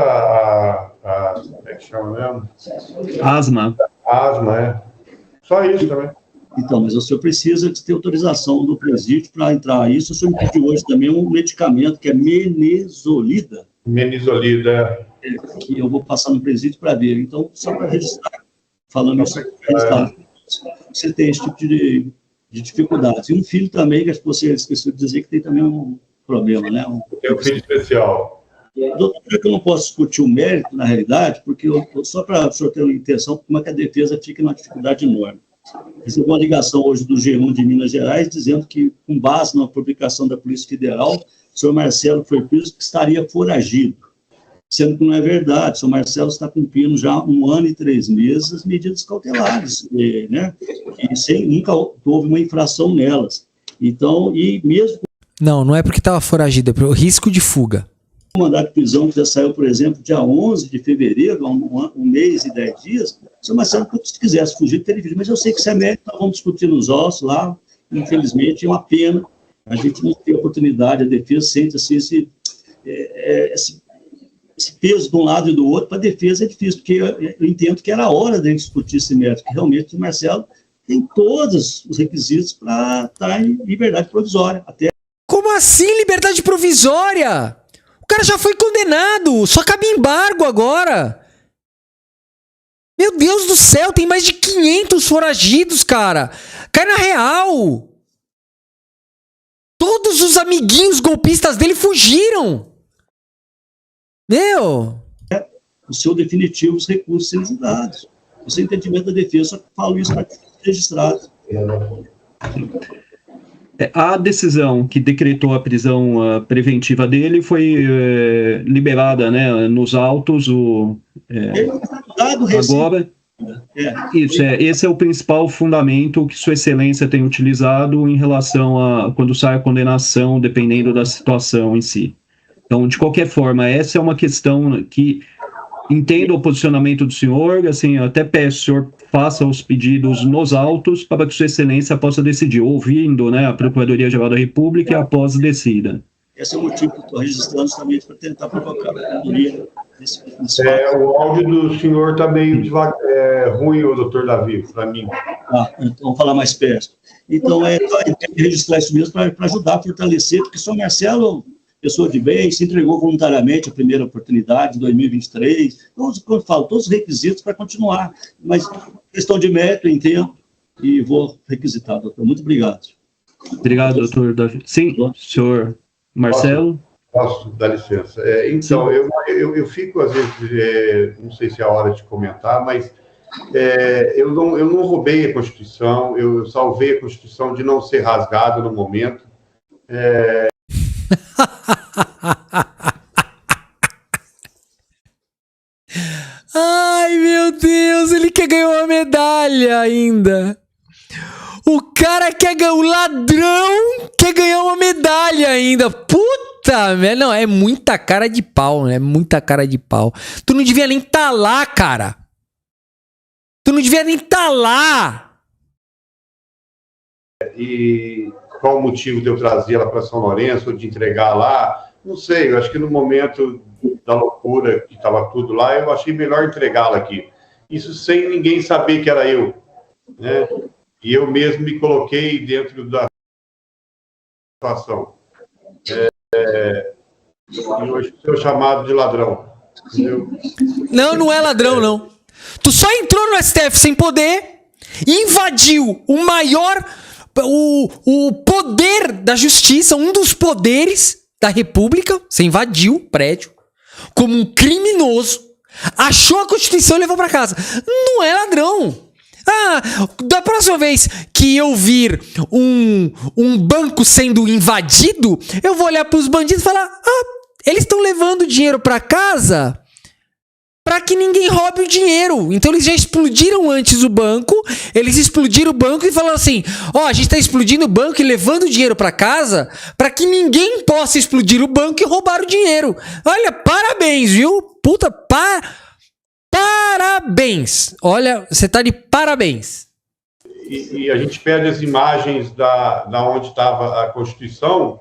como é que chama mesmo? Asma. Asma, é. Só isso também. Então, mas o senhor precisa de ter autorização do presídio para entrar. Isso o senhor me pediu hoje também um medicamento que é menezolida. Menizolida. Que eu vou passar no presídio para ver. Então, só para registrar, falando isso, registrar, você tem esse tipo de dificuldades. E um filho também, que você esqueceu de dizer que tem também um problema, né? Tem um filho especial. Doutor, que eu não posso discutir o mérito, na realidade, porque só para o senhor ter uma intenção, como é que a defesa fica numa dificuldade enorme. Recebi uma ligação hoje do G1 de Minas Gerais, dizendo que, com base na publicação da Polícia Federal, o senhor Marcelo foi preso que estaria foragido, sendo que não é verdade. O senhor Marcelo está cumprindo já 1 ano e 3 meses as medidas cautelares, né? E nunca houve uma infração nelas. Então, e mesmo... Não é porque estava foragido, é pelo risco de fuga. O mandato de prisão que já saiu, por exemplo, dia 11 de fevereiro, um mês e 10 dias, o senhor Marcelo, se quisesse fugir, teria fugido. Mas eu sei que isso é mérito, nós vamos discutir nos ossos lá, infelizmente, é uma pena. A gente não tem oportunidade, a defesa sente assim, esse peso de um lado e do outro. Para a defesa é difícil, porque eu entendo que era a hora de discutir esse mérito, que realmente o Marcelo tem todos os requisitos para estar em liberdade provisória. Como assim liberdade provisória? O cara já foi condenado, só cabe embargo agora. Meu Deus do céu, tem mais de 500 foragidos, cara. Cai na real. Todos os amiguinhos golpistas dele fugiram. Meu. O seu definitivo, os recursos serem julgados. O seu entendimento da defesa, só que falo isso para registrado. A decisão que decretou a prisão preventiva dele foi liberada, né, nos autos. Agora, esse é o principal fundamento que Sua Excelência tem utilizado em relação a quando sai a condenação, dependendo da situação em si. Então, de qualquer forma, essa é uma questão que entendo o posicionamento do senhor, assim, eu até peço que o senhor faça os pedidos nos autos para que Sua Excelência possa decidir, ouvindo, né, a Procuradoria-Geral da República e após decida. Esse é o motivo que eu estou registrando justamente para tentar provocar a Procuradoria. O áudio do senhor está meio ruim, doutor Davi, para mim. Então vamos falar mais perto. Então, tem que registrar isso mesmo para ajudar a fortalecer, porque o senhor Marcelo, pessoa de bem, se entregou voluntariamente a primeira oportunidade em 2023. Como eu falo, todos os requisitos para continuar. Mas questão de mérito, em tempo, e vou requisitar, doutor. Muito obrigado. Obrigado, doutor Davi. Sim, senhor Marcelo. Posso dar licença? Então, eu fico, às vezes, não sei se é a hora de comentar, mas eu não roubei a Constituição, eu salvei a Constituição de não ser rasgada no momento. Ai, meu Deus, ele quer ganhar uma medalha ainda. O cara quer ganhar, o ladrão quer ganhar uma medalha ainda. Puta, não, é muita cara de pau, né? É muita cara de pau. Tu não devia nem estar lá, cara. Tu não devia nem estar lá. E qual o motivo de eu trazer ela para São Lourenço, ou de entregar lá? Não sei, eu acho que no momento da loucura que estava tudo lá, eu achei melhor entregá-la aqui. Isso sem ninguém saber que era eu, né? E eu mesmo me coloquei dentro da situação. E hoje sou chamado de ladrão. Entendeu? Não é ladrão, não. Tu só entrou no STF sem poder, invadiu o maior, o poder da justiça, um dos poderes da República. Você invadiu o prédio como um criminoso, achou a Constituição e levou pra casa. Não é ladrão. Da próxima vez que eu vir um banco sendo invadido, eu vou olhar pros bandidos e falar: eles estão levando dinheiro pra casa pra que ninguém roube o dinheiro. Então eles já explodiram antes o banco, eles explodiram o banco e falaram assim: a gente tá explodindo o banco e levando o dinheiro pra casa pra que ninguém possa explodir o banco e roubar o dinheiro. Olha, parabéns, viu? Puta, parabéns! Olha, você tá de parabéns. E a gente pede as imagens da onde estava a Constituição,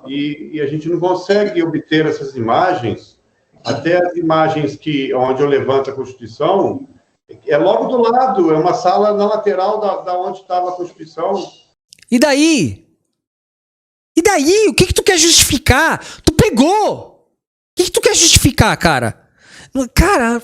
e a gente não consegue obter essas imagens, até as imagens onde eu levanto a Constituição, é logo do lado, é uma sala na lateral da onde estava a Constituição. E daí? E daí? O que tu quer justificar? Tu pegou! O que tu quer justificar, cara? Cara...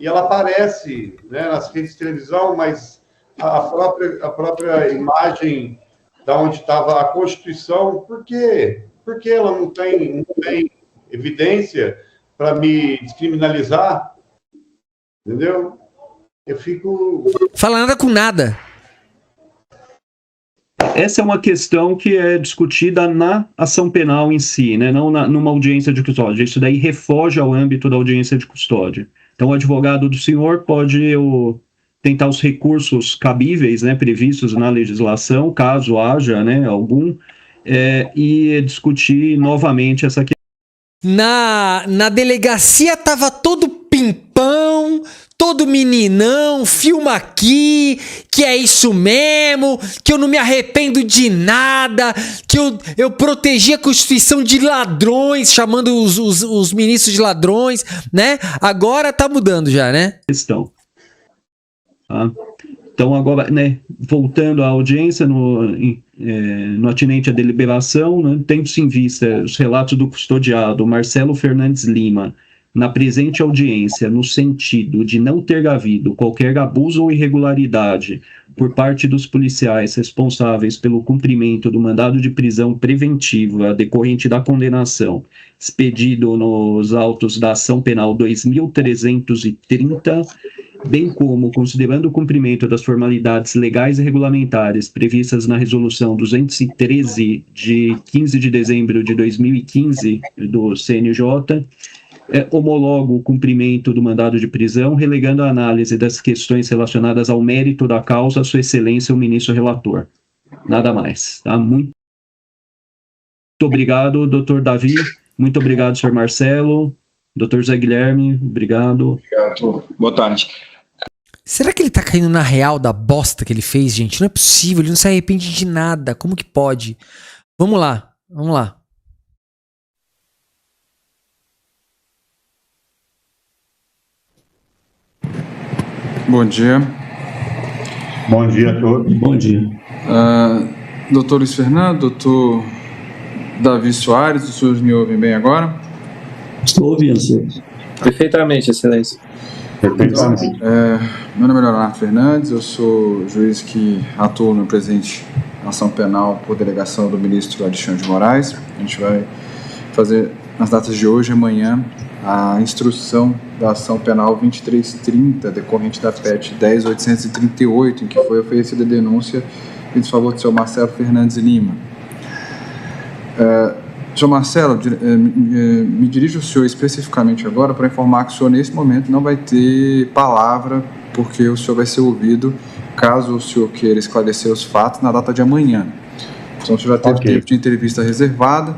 E ela aparece, né, nas redes de televisão, mas a própria imagem da onde estava a Constituição, por quê? Porque ela não tem evidência para me descriminalizar? Entendeu? Eu fico... Fala nada com nada. Essa é uma questão que é discutida na ação penal em si, né? Não numa audiência de custódia. Isso daí refoge ao âmbito da audiência de custódia. Então, o advogado do senhor pode tentar os recursos cabíveis, né, previstos na legislação, caso haja, né, algum, e discutir novamente essa questão. Na delegacia tava todo pimpão, todo meninão, filma aqui, que é isso mesmo, que eu não me arrependo de nada, que eu protegi a Constituição de ladrões, chamando os ministros de ladrões, né? Agora tá mudando já, né? Questão. Tá? Então, agora, né, voltando à audiência, no atinente à deliberação, né, tendo-se em vista os relatos do custodiado Marcelo Fernandes Lima, na presente audiência, no sentido de não ter havido qualquer abuso ou irregularidade por parte dos policiais responsáveis pelo cumprimento do mandado de prisão preventiva decorrente da condenação, expedido nos autos da ação penal 2330, bem como considerando o cumprimento das formalidades legais e regulamentares previstas na Resolução 213, de 15 de dezembro de 2015, do CNJ, homologo o cumprimento do mandado de prisão, relegando a análise das questões relacionadas ao mérito da causa a sua excelência, o ministro relator. Nada mais. Tá? Muito obrigado, doutor Davi. Muito obrigado, senhor Marcelo. Doutor Zé Guilherme, obrigado. Obrigado. Boa tarde. Será que ele tá caindo na real da bosta que ele fez, gente? Não é possível, ele não se arrepende de nada. Como que pode? Vamos lá, vamos lá. Bom dia. Bom dia a todos. Bom dia. Doutor Luiz Fernando, doutor Davi Soares, os senhores me ouvem bem agora? Estou ouvindo, senhor. Perfeitamente, excelência. Perfeitamente. Meu nome é Leonardo Fernandes, eu sou juiz que atuo no presente ação penal por delegação do ministro Alexandre de Moraes. A gente vai fazer, nas datas de hoje e amanhã, a instrução da ação penal 2330, decorrente da PET 10.838, em que foi oferecida a denúncia em desfavor do senhor Marcelo Fernandes Lima. Senhor Marcelo, me dirijo ao senhor especificamente agora para informar que o senhor, nesse momento, não vai ter palavra, porque o senhor vai ser ouvido caso o senhor queira esclarecer os fatos na data de amanhã. Então, o senhor já teve tempo de entrevista reservada.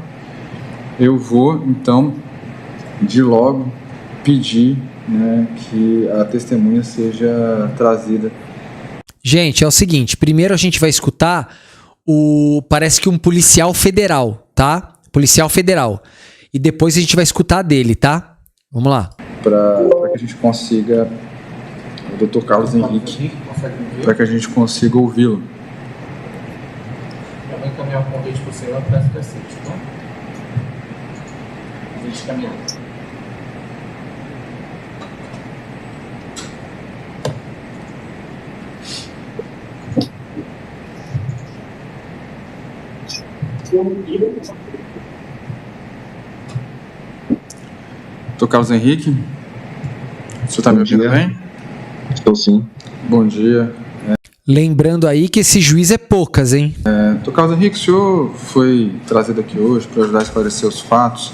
Eu vou, então, de logo pedir, né, que a testemunha seja trazida. Gente, é o seguinte, primeiro a gente vai escutar parece que um policial federal, tá? Policial federal. E depois a gente vai escutar dele, tá? Vamos lá. Para que a gente consiga, o Dr. Carlos Henrique, para que a gente consiga ouvi-lo. Eu vou encaminhar o convite para o senhor para essa sede, tá? Convite caminhando. Dr. Carlos Henrique, o senhor está me ouvindo bem? Estou sim. Bom dia. Lembrando aí que esse juiz é poucas, hein? Dr. Carlos Henrique, o senhor foi trazido aqui hoje para ajudar a esclarecer os fatos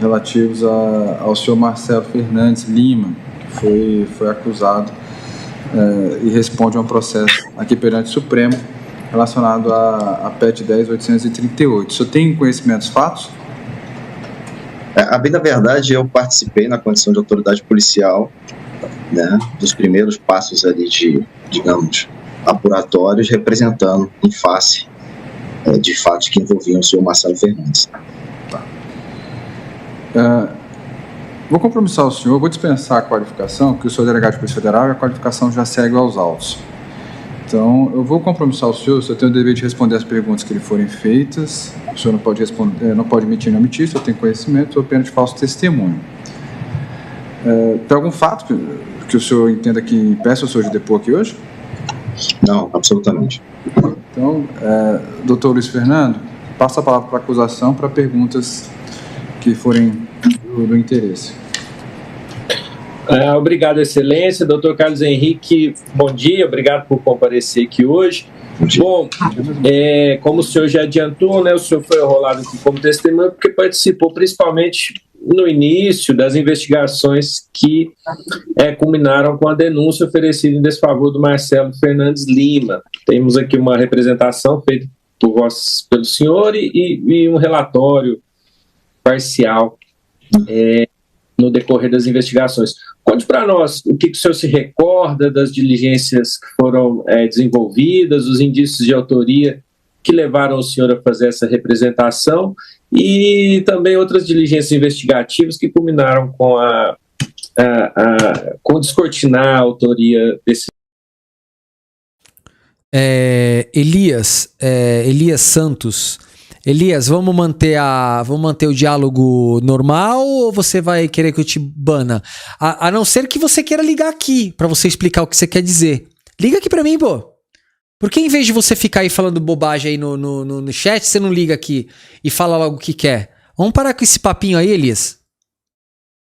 relativos ao senhor Marcelo Fernandes Lima, que foi acusado e responde a um processo aqui perante o Supremo relacionado à PET 10.838. O senhor tem conhecimento dos fatos? A bem da verdade, eu participei na condição de autoridade policial, né, dos primeiros passos ali de, digamos, apuratórios, representando em face de fatos que envolviam o senhor Marcelo Fernandes. Vou compromissar o senhor, vou dispensar a qualificação, porque o senhor é delegado de Polícia Federal e a qualificação já segue aos autos. Então, eu vou compromissar o senhor tem o dever de responder as perguntas que lhe forem feitas. O senhor não pode responder, não pode mentir nem omitir, o senhor tem conhecimento, ou pena de falso testemunho. Tem algum fato que o senhor entenda que impeça o senhor de depor aqui hoje? Não, absolutamente. Então, doutor Luiz Fernando, passa a palavra para a acusação para perguntas que forem do interesse. Obrigado, Excelência. Doutor Carlos Henrique, bom dia, obrigado por comparecer aqui hoje. Bom, como o senhor já adiantou, né, o senhor foi enrolado aqui como testemunha porque participou principalmente no início das investigações que culminaram com a denúncia oferecida em desfavor do Marcelo Fernandes Lima. Temos aqui uma representação feita pelo senhor e um relatório parcial no decorrer das investigações. Conte para nós o que o senhor se recorda das diligências que foram desenvolvidas, os indícios de autoria que levaram o senhor a fazer essa representação e também outras diligências investigativas que culminaram com descortinar a autoria desse. Elias Santos. Elias, vamos manter o diálogo normal ou você vai querer que eu te bana? A não ser que você queira ligar aqui pra você explicar o que você quer dizer. Liga aqui pra mim, pô. Por que em vez de você ficar aí falando bobagem aí no chat, você não liga aqui e fala logo o que quer? Vamos parar com esse papinho aí, Elias?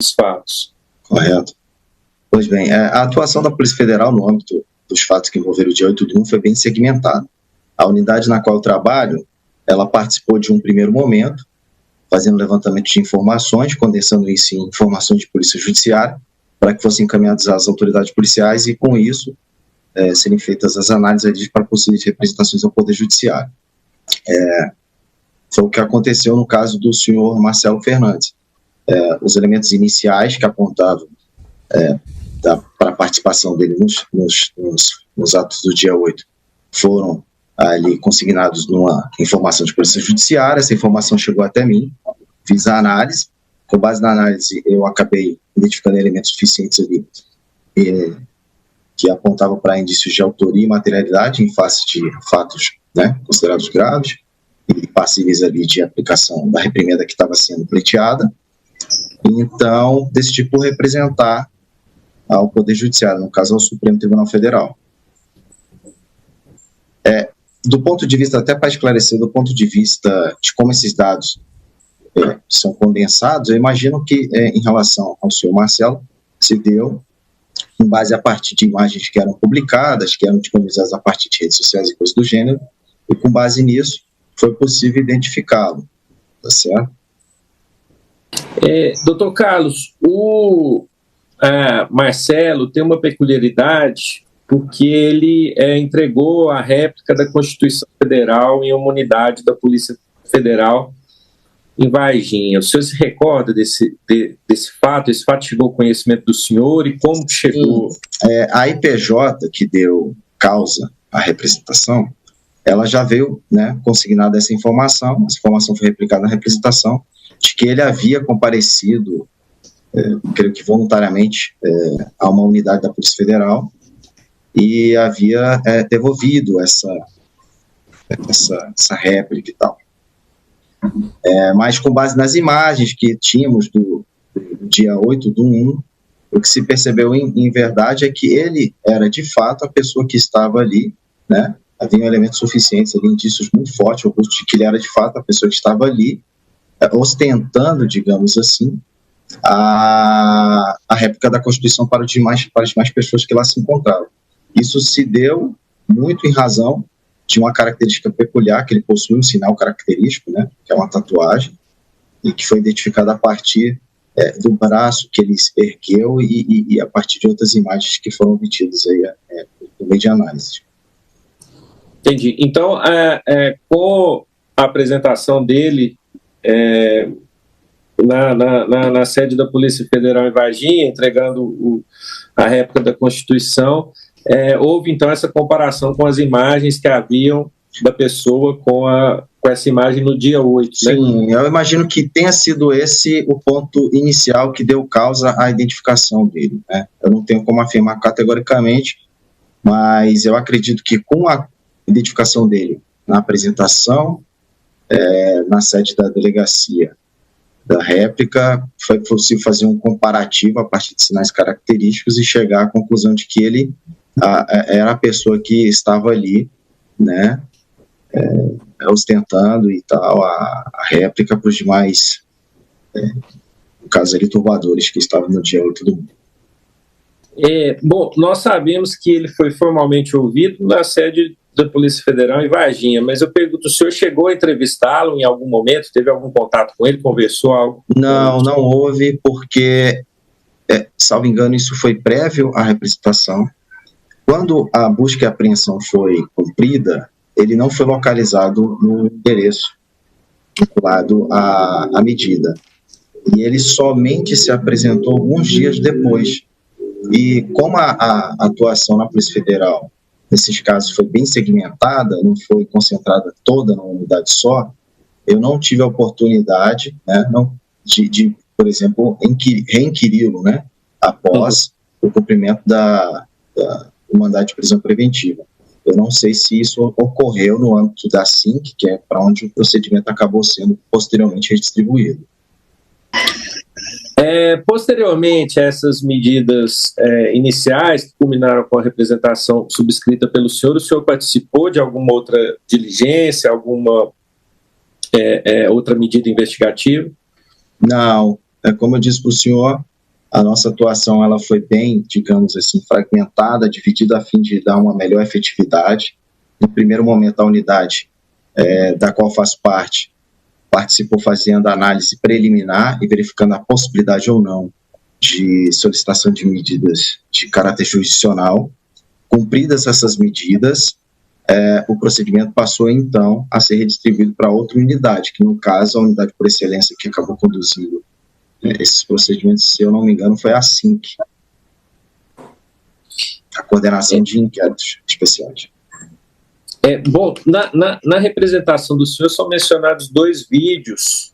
Os fatos. Correto. Pois bem, a atuação da Polícia Federal no âmbito dos fatos que envolveram o dia 8 de 1 foi bem segmentada. A unidade na qual eu trabalho, ela participou de um primeiro momento, fazendo levantamento de informações, condensando isso em informações de polícia judiciária, para que fossem encaminhadas às autoridades policiais e, com isso, serem feitas as análises para possíveis representações ao Poder Judiciário. Foi o que aconteceu no caso do senhor Marcelo Fernandes. Os elementos iniciais que apontavam para a participação dele nos atos do dia 8 foram ali consignados numa informação de polícia judiciária. Essa informação chegou até mim, fiz a análise, com base na análise eu acabei identificando elementos suficientes ali que apontavam para indícios de autoria e materialidade em face de fatos, né, considerados graves e passíveis ali de aplicação da reprimenda que estava sendo pleiteada. Então, decidi por representar ao Poder Judiciário, no caso ao Supremo Tribunal Federal. Do ponto de vista, até para esclarecer, do ponto de vista de como esses dados são condensados, eu imagino que, em relação ao senhor Marcelo, se deu em base a partir de imagens que eram publicadas, que eram disponibilizadas a partir de redes sociais e coisas do gênero, e com base nisso foi possível identificá-lo, tá certo? Doutor Carlos, o Marcelo tem uma peculiaridade porque ele entregou a réplica da Constituição Federal em uma unidade da Polícia Federal em Varginha. O senhor se recorda desse fato? Esse fato chegou ao conhecimento do senhor e como chegou? A IPJ, que deu causa à representação, ela já veio, né, consignada essa informação foi replicada na representação, de que ele havia comparecido, creio que voluntariamente, a uma unidade da Polícia Federal e havia devolvido essa réplica e tal. Mas com base nas imagens que tínhamos do dia 8 do 1, o que se percebeu em verdade é que ele era de fato a pessoa que estava ali, né? Havia elementos suficientes ali, indícios muito fortes, robustos, de que ele era de fato a pessoa que estava ali, ostentando, digamos assim, a réplica da Constituição para as demais pessoas que lá se encontravam. Isso se deu muito em razão de uma característica peculiar, que ele possui um sinal característico, né, que é uma tatuagem, e que foi identificada a partir do braço que ele ergueu e a partir de outras imagens que foram obtidas aí no meio de análise. Entendi. Então, com a apresentação dele na sede da Polícia Federal em Varginha, entregando a réplica da Constituição, houve então essa comparação com as imagens que haviam da pessoa com essa imagem no dia 8, né? Sim, eu imagino que tenha sido esse o ponto inicial que deu causa à identificação dele, né? Eu não tenho como afirmar categoricamente, mas eu acredito que com a identificação dele na apresentação, na sede da delegacia da réplica, foi possível fazer um comparativo a partir de sinais característicos e chegar à conclusão de que ele era a pessoa que estava ali, né, ostentando e tal a réplica para os demais, no caso ali, turbadores que estavam no dia 8 do mês. Bom, nós sabemos que ele foi formalmente ouvido na sede da Polícia Federal em Varginha, mas eu pergunto, o senhor chegou a entrevistá-lo em algum momento? Teve algum contato com ele? Conversou algo? Não houve, porque, salvo engano, isso foi prévio à representação. Quando a busca e apreensão foi cumprida, ele não foi localizado no endereço vinculado à medida. E ele somente se apresentou alguns dias depois. E como a atuação na Polícia Federal, nesses casos, foi bem segmentada, não foi concentrada toda numa unidade só, eu não tive a oportunidade, né, de, por exemplo, reinquiri-lo, né, após o cumprimento do mandado de prisão preventiva. Eu não sei se isso ocorreu no âmbito da SINC, que é para onde o procedimento acabou sendo posteriormente redistribuído. Posteriormente a essas medidas iniciais que culminaram com a representação subscrita pelo senhor, o senhor participou de alguma outra diligência, alguma outra medida investigativa? Não, como eu disse para o senhor, a nossa atuação ela foi bem, digamos assim, fragmentada, dividida a fim de dar uma melhor efetividade. No primeiro momento, a unidade da qual faço parte participou fazendo análise preliminar e verificando a possibilidade ou não de solicitação de medidas de caráter jurisdicional. Cumpridas essas medidas, o procedimento passou, então, a ser redistribuído para outra unidade, que, no caso, a unidade por excelência que acabou conduzindo esses procedimentos, se eu não me engano, foi a SINC, a Coordenação de Inquéritos Especiais. Bom, na representação do senhor são mencionados 2 vídeos,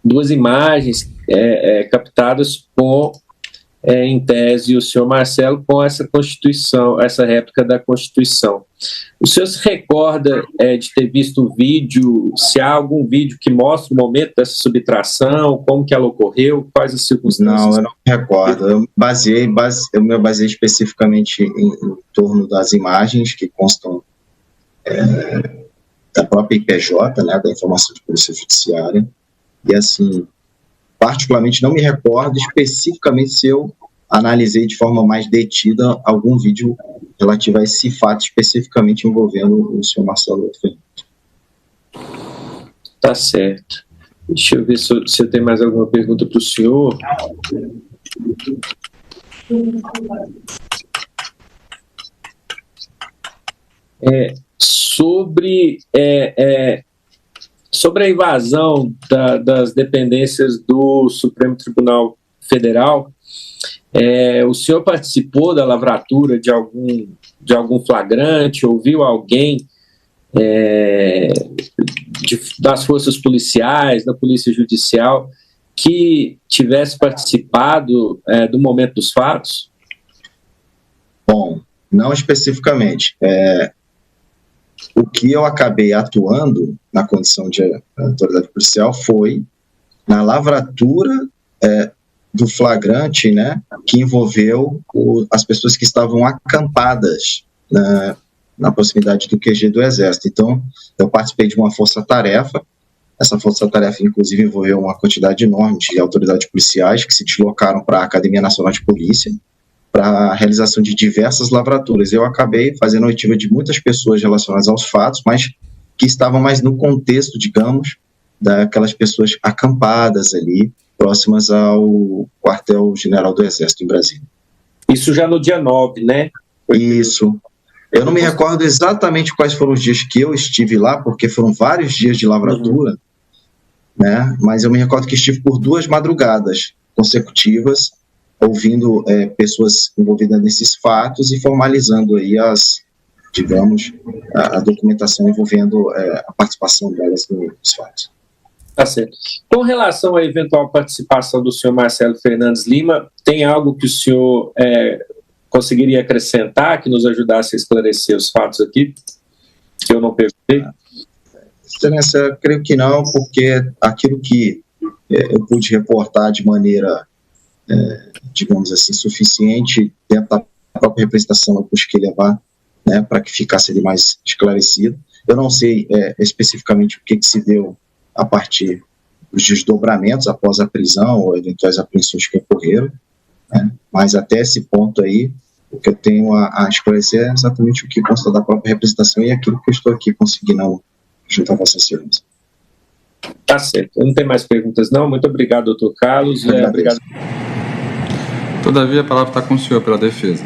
2 imagens captadas com, em tese, o senhor Marcelo com essa Constituição, essa réplica da Constituição. O senhor se recorda de ter visto o vídeo, se há algum vídeo que mostra o momento dessa subtração, como que ela ocorreu, quais as circunstâncias? Não, eu não me recordo. Eu me baseei especificamente em torno das imagens que constam da própria IPJ, né, da Informação de Polícia Judiciária, e assim, particularmente não me recordo especificamente se eu analisei de forma mais detida algum vídeo relativo a esse fato especificamente envolvendo o senhor Marcelo Fernandes. Tá certo. Deixa eu ver se eu tenho mais alguma pergunta para o senhor. Sobre a invasão das dependências do Supremo Tribunal Federal, o senhor participou da lavratura de algum flagrante, ouviu alguém das forças policiais, da Polícia Judicial, que tivesse participado do momento dos fatos? Bom, não especificamente. O que eu acabei atuando na condição de autoridade policial foi na lavratura do flagrante, né, que envolveu as pessoas que estavam acampadas na proximidade do QG do Exército. Então, eu participei de uma força-tarefa. Essa força-tarefa, inclusive, envolveu uma quantidade enorme de autoridades policiais que se deslocaram para a Academia Nacional de Polícia para a realização de diversas lavraturas. Eu acabei fazendo a oitiva de muitas pessoas relacionadas aos fatos, mas que estavam mais no contexto, digamos, daquelas pessoas acampadas ali, próximas ao quartel-general do Exército em Brasília. Isso já no dia 9, né? Isso. Eu não me recordo exatamente quais foram os dias que eu estive lá, porque foram vários dias de lavratura, né? Mas eu me recordo que estive por 2 madrugadas consecutivas, ouvindo pessoas envolvidas nesses fatos e formalizando aí digamos, a documentação envolvendo a participação delas nos fatos. Tá certo. Com relação à eventual participação do senhor Marcelo Fernandes Lima, tem algo que o senhor conseguiria acrescentar, que nos ajudasse a esclarecer os fatos aqui, que eu não perguntei? Excelência, creio que não, porque aquilo que eu pude reportar de maneira, digamos assim, suficiente, dentro da própria representação, eu busquei levar, né, para que ficasse ali mais esclarecido. Eu não sei especificamente o que se deu a partir dos desdobramentos após a prisão ou eventuais apreensões que ocorreram, né, mas até esse ponto aí, o que eu tenho a esclarecer é exatamente o que consta da própria representação e aquilo que eu estou aqui conseguindo junto a Vossa Excelência. Tá certo. Não tem mais perguntas, não. Muito obrigado, doutor Carlos. Obrigado. Todavia, a palavra está com o senhor pela defesa.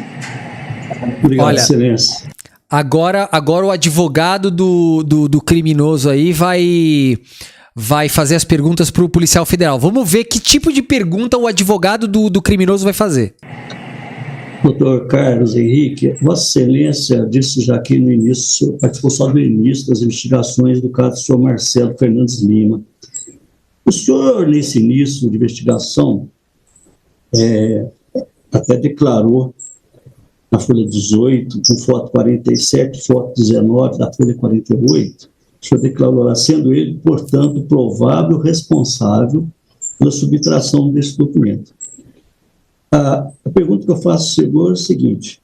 Obrigado, olha, Excelência. Agora o advogado do criminoso aí vai fazer as perguntas para o policial federal. Vamos ver que tipo de pergunta o advogado do criminoso vai fazer. Doutor Carlos Henrique, Vossa Excelência disse já aqui no início, participou só do início das investigações do caso do senhor Marcelo Fernandes Lima. O senhor, nesse início de investigação, até declarou na folha 18, com foto 47, foto 19 da folha 48, o senhor declarou lá, sendo ele, portanto, provável responsável pela subtração desse documento. A pergunta que eu faço ao senhor é o seguinte: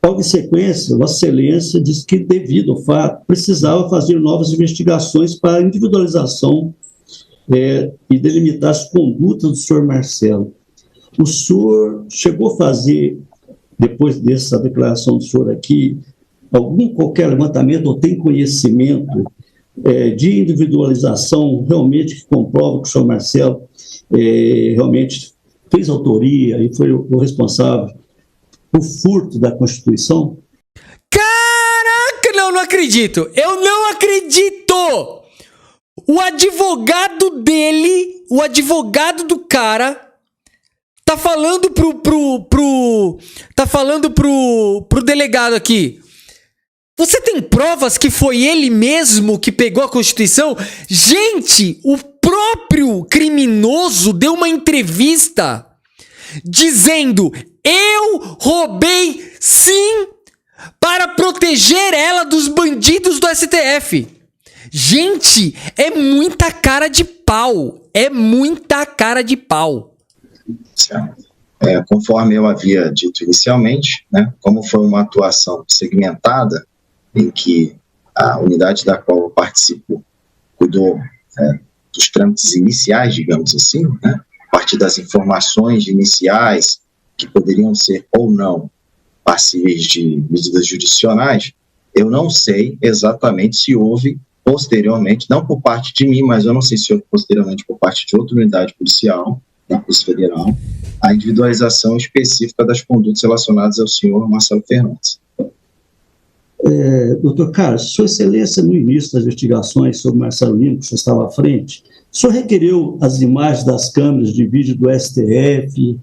logo em sequência, Vossa Excelência disse que, devido ao fato, precisava fazer novas investigações para a individualização e delimitar as condutas do senhor Marcelo. O senhor chegou a fazer, depois dessa declaração do senhor aqui, qualquer levantamento ou tem conhecimento de individualização realmente que comprova que o senhor Marcelo realmente fez autoria e foi o responsável por furto da Constituição? Caraca, não acredito! Eu não acredito! O advogado dele, o advogado do cara, tá falando pro delegado aqui. Você tem provas que foi ele mesmo que pegou a Constituição? Gente, o próprio criminoso deu uma entrevista dizendo: eu roubei sim para proteger ela dos bandidos do STF. Gente, é muita cara de pau. É muita cara de pau. Conforme eu havia dito inicialmente, né, como foi uma atuação segmentada, em que a unidade da qual eu participo cuidou dos trâmites iniciais, digamos assim, né, a partir das informações iniciais que poderiam ser ou não passíveis de medidas jurisdicionais, eu não sei exatamente se houve posteriormente, não por parte de mim, mas eu não sei se houve posteriormente por parte de outra unidade policial, da Polícia Federal, a individualização específica das condutas relacionadas ao senhor Marcelo Fernandes. Doutor Carlos, Sua Excelência, no início das investigações sobre Marcelo Lima, que o senhor estava à frente, o senhor requereu as imagens das câmeras de vídeo do STF,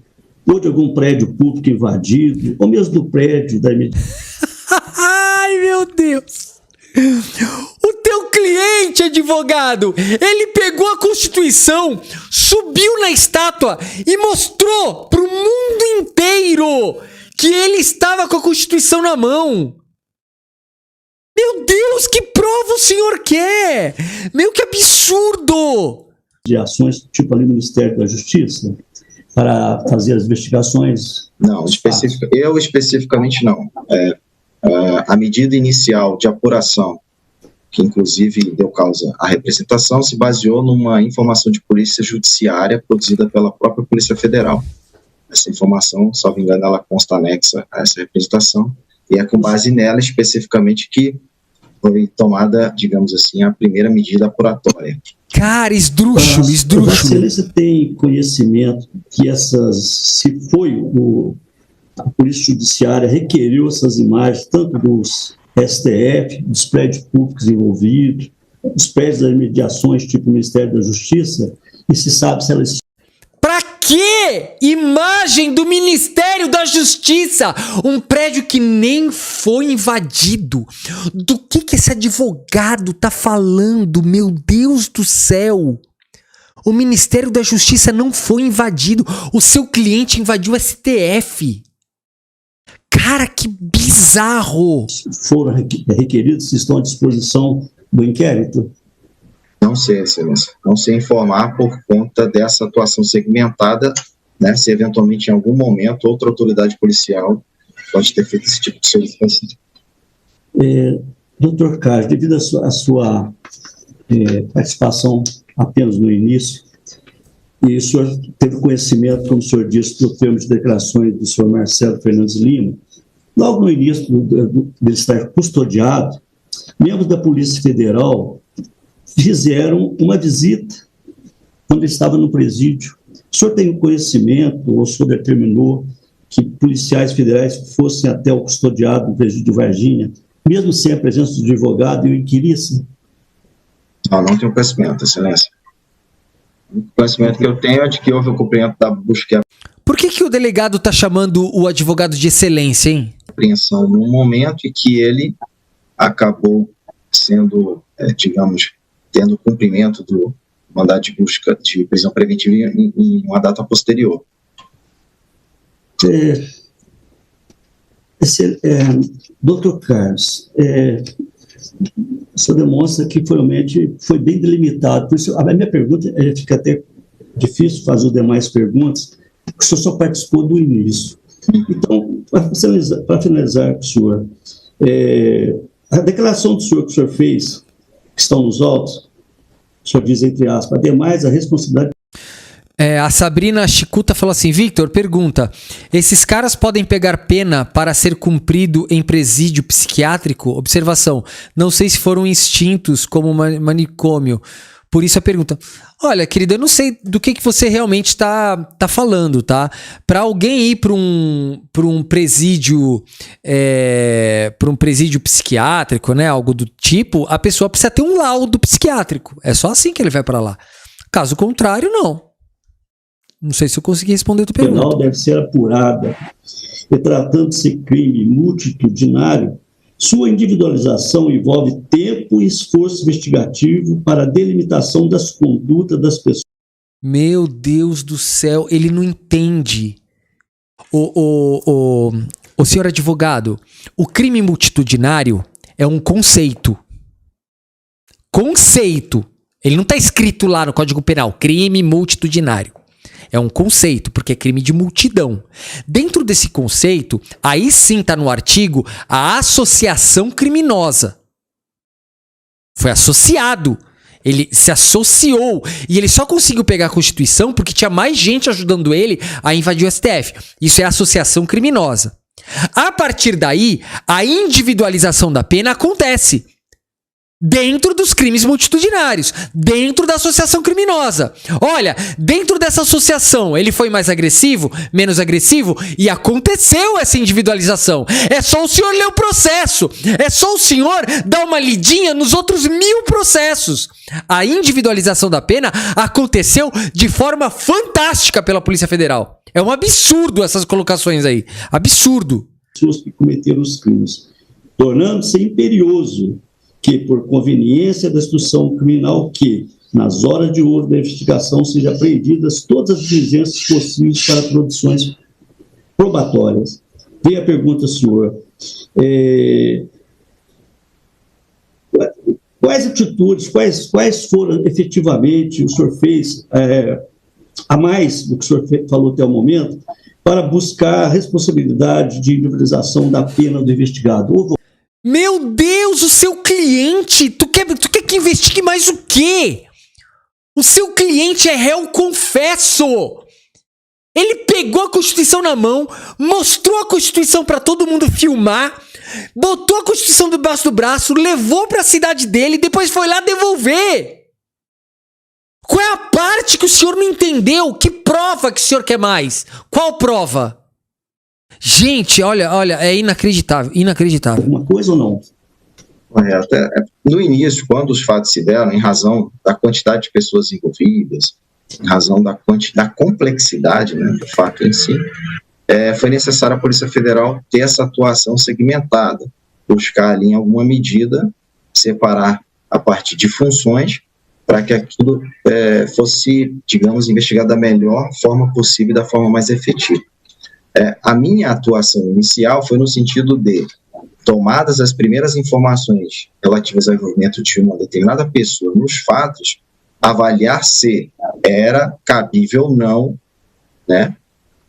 ou de algum prédio público invadido, ou mesmo do prédio da... Ai, meu Deus! O teu cliente, advogado, ele pegou a Constituição, subiu na estátua e mostrou pro mundo inteiro que ele estava com a Constituição na mão. Meu Deus, que prova o senhor quer? Meu, que absurdo! De ações, tipo ali no Ministério da Justiça, para fazer as investigações? Não, eu especificamente não. A medida inicial de apuração, que inclusive deu causa à representação, se baseou numa informação de polícia judiciária produzida pela própria Polícia Federal. Essa informação, salvo engano, ela consta anexa a essa representação, e é com base nela especificamente que foi tomada, digamos assim, a primeira medida apuratória. Cara, esdrúxulo. Vossa Excelência tem conhecimento que se foi a Polícia Judiciária requeriu essas imagens, tanto dos STF, dos prédios públicos envolvidos, dos prédios das mediações, tipo Ministério da Justiça, e se sabe se elas... Pra quê? que imagem do Ministério da Justiça? Um prédio que nem foi invadido. Do que esse advogado tá falando? Meu Deus do céu. O Ministério da Justiça não foi invadido. O seu cliente invadiu o STF. Cara, que bizarro. Foram requeridos, estão à disposição do inquérito? Não sei, excelência. Não sei informar por conta dessa atuação segmentada, né? Se eventualmente em algum momento outra autoridade policial pode ter feito esse tipo de solicitação. Doutor Carlos, devido à sua participação apenas no início, e o senhor teve conhecimento, como o senhor disse, do termo de declarações do senhor Marcelo Fernandes Lima, logo no início dele estar custodiado, membros da Polícia Federal fizeram uma visita quando ele estava no presídio. O senhor tem conhecimento, ou o senhor determinou que policiais federais fossem até o custodiado do presídio de Varginha, mesmo sem a presença do advogado, e o inquirissem? Não tenho conhecimento, excelência. O conhecimento que eu tenho é de que houve o cumprimento da busca. Por que o delegado está chamando o advogado de excelência, hein? Apreensão no momento em que ele acabou sendo, digamos, tendo cumprimento do mandado de busca de prisão preventiva em uma data posterior. Doutor Carlos, isso demonstra que realmente foi bem delimitado. Por isso, a minha pergunta, fica até difícil fazer as demais perguntas, porque o senhor só participou do início. Então, para finalizar com o senhor, a declaração do senhor que o senhor fez, que estão nos autos, o senhor diz, entre aspas, ademais, a responsabilidade... A Sabrina Chicuta falou assim, Victor, pergunta, esses caras podem pegar pena para ser cumprido em presídio psiquiátrico? Observação, não sei se foram extintos como manicômio, por isso a pergunta. Olha, querida, eu não sei do que você realmente tá falando, tá? Para alguém ir para um presídio psiquiátrico, né, algo do tipo, a pessoa precisa ter um laudo psiquiátrico. É só assim que ele vai para lá. Caso contrário, não. Não sei se eu consegui responder a tua pergunta. Penal deve ser apurada. E tratando-se de crime multitudinário, sua individualização envolve tempo e esforço investigativo para a delimitação das condutas das pessoas. Meu Deus do céu, ele não entende. O senhor advogado, o crime multitudinário é um conceito. Conceito. Ele não está escrito lá no Código Penal, crime multitudinário. É um conceito, porque é crime de multidão. Dentro desse conceito, aí sim está no artigo a associação criminosa. Foi associado. Ele se associou. E ele só conseguiu pegar a Constituição porque tinha mais gente ajudando ele a invadir o STF. Isso é associação criminosa. A partir daí, a individualização da pena acontece. Dentro dos crimes multitudinários, dentro da associação criminosa. Olha, dentro dessa associação, ele foi mais agressivo, menos agressivo, e aconteceu essa individualização. É só o senhor ler o processo, é só o senhor dar uma lidinha nos outros 1000 processos. A individualização da pena aconteceu de forma fantástica pela Polícia Federal. É um absurdo essas colocações aí, absurdo. Pessoas que cometeram os crimes, tornando-se imperioso que, por conveniência da instrução criminal, que, nas horas de ouro da investigação, sejam apreendidas todas as diligências possíveis para produções probatórias. Vem a pergunta, senhor. Quais atitudes, quais foram efetivamente o senhor fez, a mais do que o senhor falou até o momento, para buscar a responsabilidade de individualização da pena do investigado? Meu Deus, o seu cliente, tu quer que investigue mais o quê? O seu cliente é réu confesso. Ele pegou a Constituição na mão, mostrou a Constituição para todo mundo filmar, botou a Constituição debaixo do braço, levou para a cidade dele e depois foi lá devolver. Qual é a parte que o senhor não entendeu? Que prova que o senhor quer mais? Qual prova? Gente, olha, é inacreditável, inacreditável. Uma coisa ou não? No início, quando os fatos se deram, em razão da quantidade de pessoas envolvidas, em razão da complexidade, né, do fato em si, foi necessário a Polícia Federal ter essa atuação segmentada, buscar ali em alguma medida separar a partir de funções para que aquilo fosse, digamos, investigado da melhor forma possível, da forma mais efetiva. A minha atuação inicial foi no sentido de, tomadas as primeiras informações relativas ao envolvimento de uma determinada pessoa nos fatos, avaliar se era cabível ou não, né,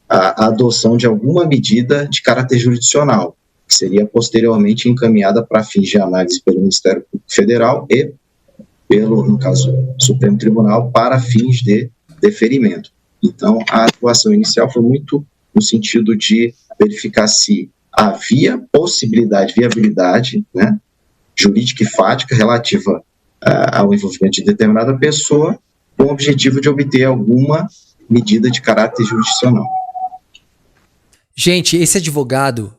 a adoção de alguma medida de caráter jurisdicional, que seria posteriormente encaminhada para fins de análise pelo Ministério Público Federal e no caso, Supremo Tribunal, para fins de deferimento. Então, a atuação inicial foi muito no sentido de verificar se havia possibilidade, viabilidade, né, jurídica e fática relativa ao envolvimento de determinada pessoa, com o objetivo de obter alguma medida de caráter jurisdicional. Gente, esse advogado,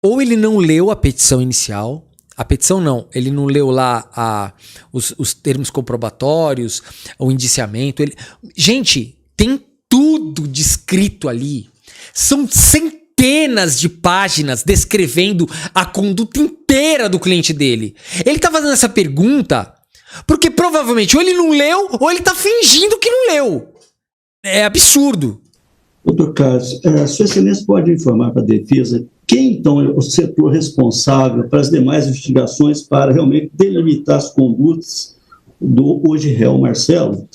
ou ele não leu a petição inicial, a petição não, ele não leu lá os termos comprobatórios, o indiciamento. Gente, tem tudo descrito ali. São centenas de páginas descrevendo a conduta inteira do cliente dele. Ele tá fazendo essa pergunta porque provavelmente ou ele não leu ou ele tá fingindo que não leu. É absurdo. Doutor Carlos, Sua Excelência pode informar para a defesa quem, então, é o setor responsável para as demais investigações para realmente delimitar as condutas do hoje réu Marcelo?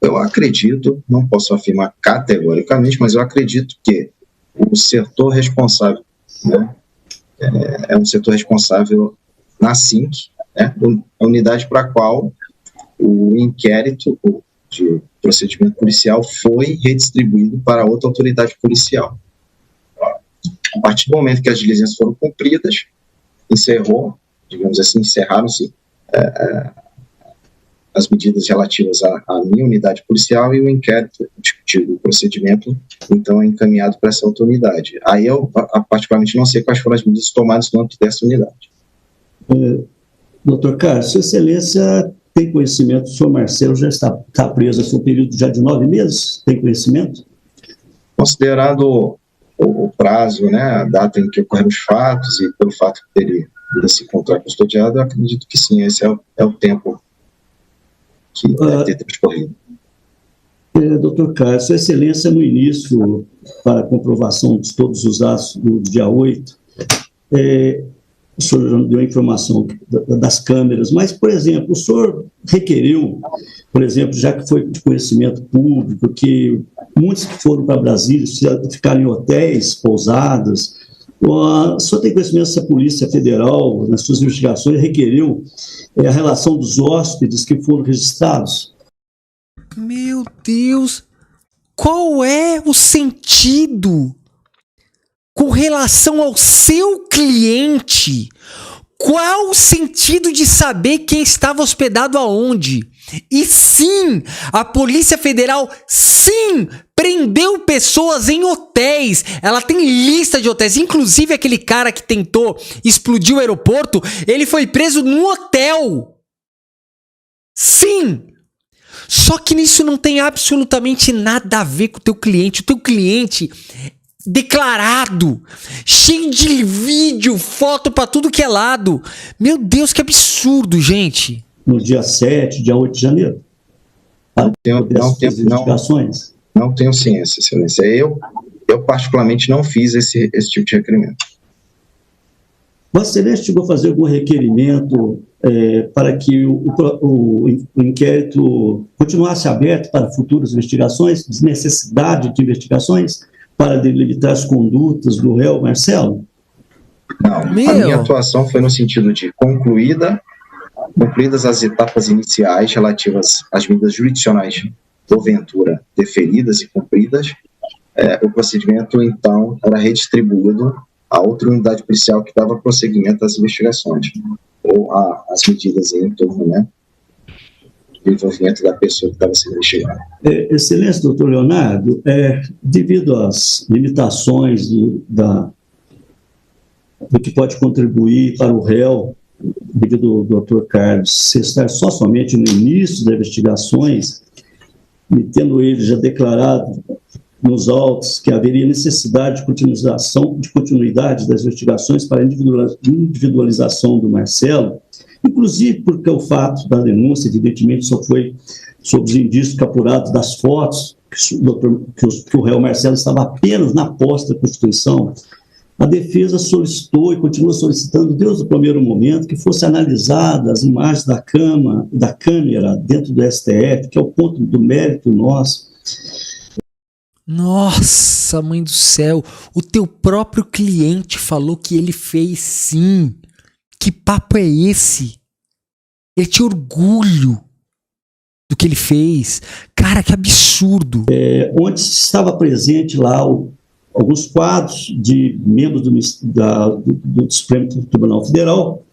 Eu acredito, não posso afirmar categoricamente, mas eu acredito que o setor responsável, né, é um setor responsável na SINC, né, a unidade para a qual o inquérito de procedimento policial foi redistribuído para outra autoridade policial. A partir do momento que as diligências foram cumpridas, encerraram-se as medidas relativas à minha unidade policial e o inquérito do procedimento, então, é encaminhado para essa outra unidade. Aí eu, particularmente, não sei quais foram as medidas tomadas no âmbito dessa unidade. Doutor Carlos, Sua Excelência tem conhecimento, o senhor Marcelo já está preso há um período já de 9 meses? Tem conhecimento? Considerado o prazo, né, a data em que ocorreram os fatos e pelo fato de ele se encontrar custodiado, eu acredito que sim, esse é o tempo que deve ter transcorrido. Doutor Carlos, Sua Excelência, no início, para a comprovação de todos os atos do dia 8, o senhor já deu a informação das câmeras, mas, por exemplo, o senhor requeriu, por exemplo, já que foi de conhecimento público, que muitos que foram para Brasília ficaram em hotéis, pousadas, o senhor tem conhecimento se a Polícia Federal, nas suas investigações, requeriu a relação dos hóspedes que foram registrados? Meu Deus, qual é o sentido com relação ao seu cliente? Qual o sentido de saber quem estava hospedado aonde? E sim, a Polícia Federal, sim, prendeu pessoas em hotéis. Ela tem lista de hotéis. Inclusive, aquele cara que tentou explodir o aeroporto, ele foi preso no hotel. Sim! Só que nisso não tem absolutamente nada a ver com o teu cliente. O teu cliente declarado, cheio de vídeo, foto pra tudo que é lado. Meu Deus, que absurdo, gente. No dia 7, dia 8 de janeiro? Não tenho ciência, Excelência. Eu particularmente não fiz esse tipo de requerimento. Vossa Excelência chegou a fazer algum requerimento para que o inquérito continuasse aberto para futuras investigações, necessidade de investigações, para delimitar as condutas do réu Marcelo? Não, a minha atuação foi no sentido de concluídas as etapas iniciais relativas às medidas jurisdicionais porventura deferidas e cumpridas, o procedimento, então, era redistribuído a outra unidade policial que dava prosseguimento às investigações, ou às medidas em torno, né, do envolvimento da pessoa que estava sendo investigada. Excelência, doutor Leonardo, devido às limitações do que pode contribuir para o réu, devido ao doutor Carlos estar somente no início das investigações, e tendo ele já declarado nos autos que haveria necessidade de continuidade das investigações para a individualização do Marcelo, inclusive porque o fato da denúncia, evidentemente, só foi sobre os indícios apurados das fotos, que o réu Marcelo estava apenas na posse da Constituição. A defesa solicitou e continua solicitando, desde o primeiro momento, que fosse analisada as imagens da câmera dentro do STF, que é o ponto do mérito nosso. Nossa, mãe do céu, o teu próprio cliente falou que ele fez sim. Que papo é esse? Ele tinha orgulho do que ele fez. Cara, que absurdo. Onde estava presente lá alguns quadros de membros do Supremo Tribunal Federal,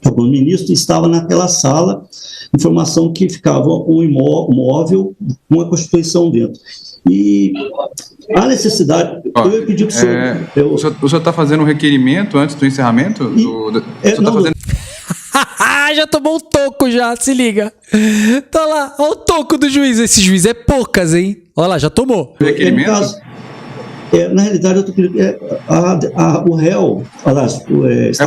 alguns ministros estavam naquela sala, informação que ficava um imóvel com a Constituição dentro. E a necessidade, eu ia pedir para o senhor... O senhor está fazendo um requerimento antes do encerramento? Já tomou um toco já, se liga. Tá lá, olha o toco do juiz. Esse juiz é poucas, hein? Olha lá, já tomou. Requerimento? Na realidade, eu tô querendo, o réu,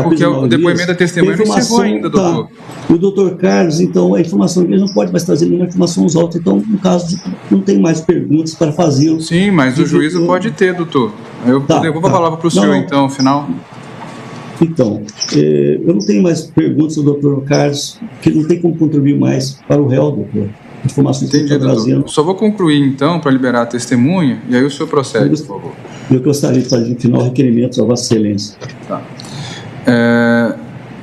porque o depoimento da testemunha não encerrou ainda, doutor. E o doutor Carlos, então, a informação, ele não pode mais trazer nenhuma informação aos autos, então, no caso, não tem mais perguntas para fazê-lo. Sim, mas o juízo pode ter, doutor. Eu devolvo a palavra para o senhor, então, final. Então, eu não tenho mais perguntas ao doutor Carlos, que não tem como contribuir mais para o réu, doutor. Informações que está trazendo. Só vou concluir, então, para liberar a testemunha, e aí o senhor procede, por favor. Eu gostaria de fazer, no final, requerimentos à Vossa Excelência. Tá.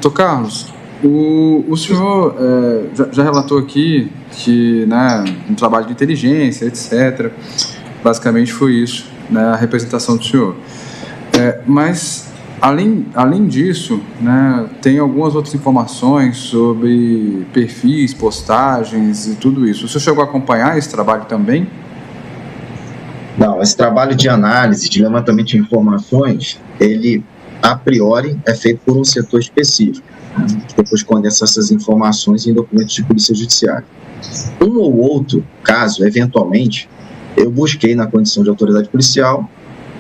Doutor Carlos, o senhor já relatou aqui que, né, um trabalho de inteligência, etc., basicamente foi isso, né, a representação do senhor. Mas... Além disso, né, tem algumas outras informações sobre perfis, postagens e tudo isso. O senhor chegou a acompanhar esse trabalho também? Não, esse trabalho de análise, de levantamento de informações, ele, a priori, é feito por um setor específico, né, que depois condensa essas informações em documentos de polícia judiciária. Um ou outro caso, eventualmente, eu busquei na condição de autoridade policial,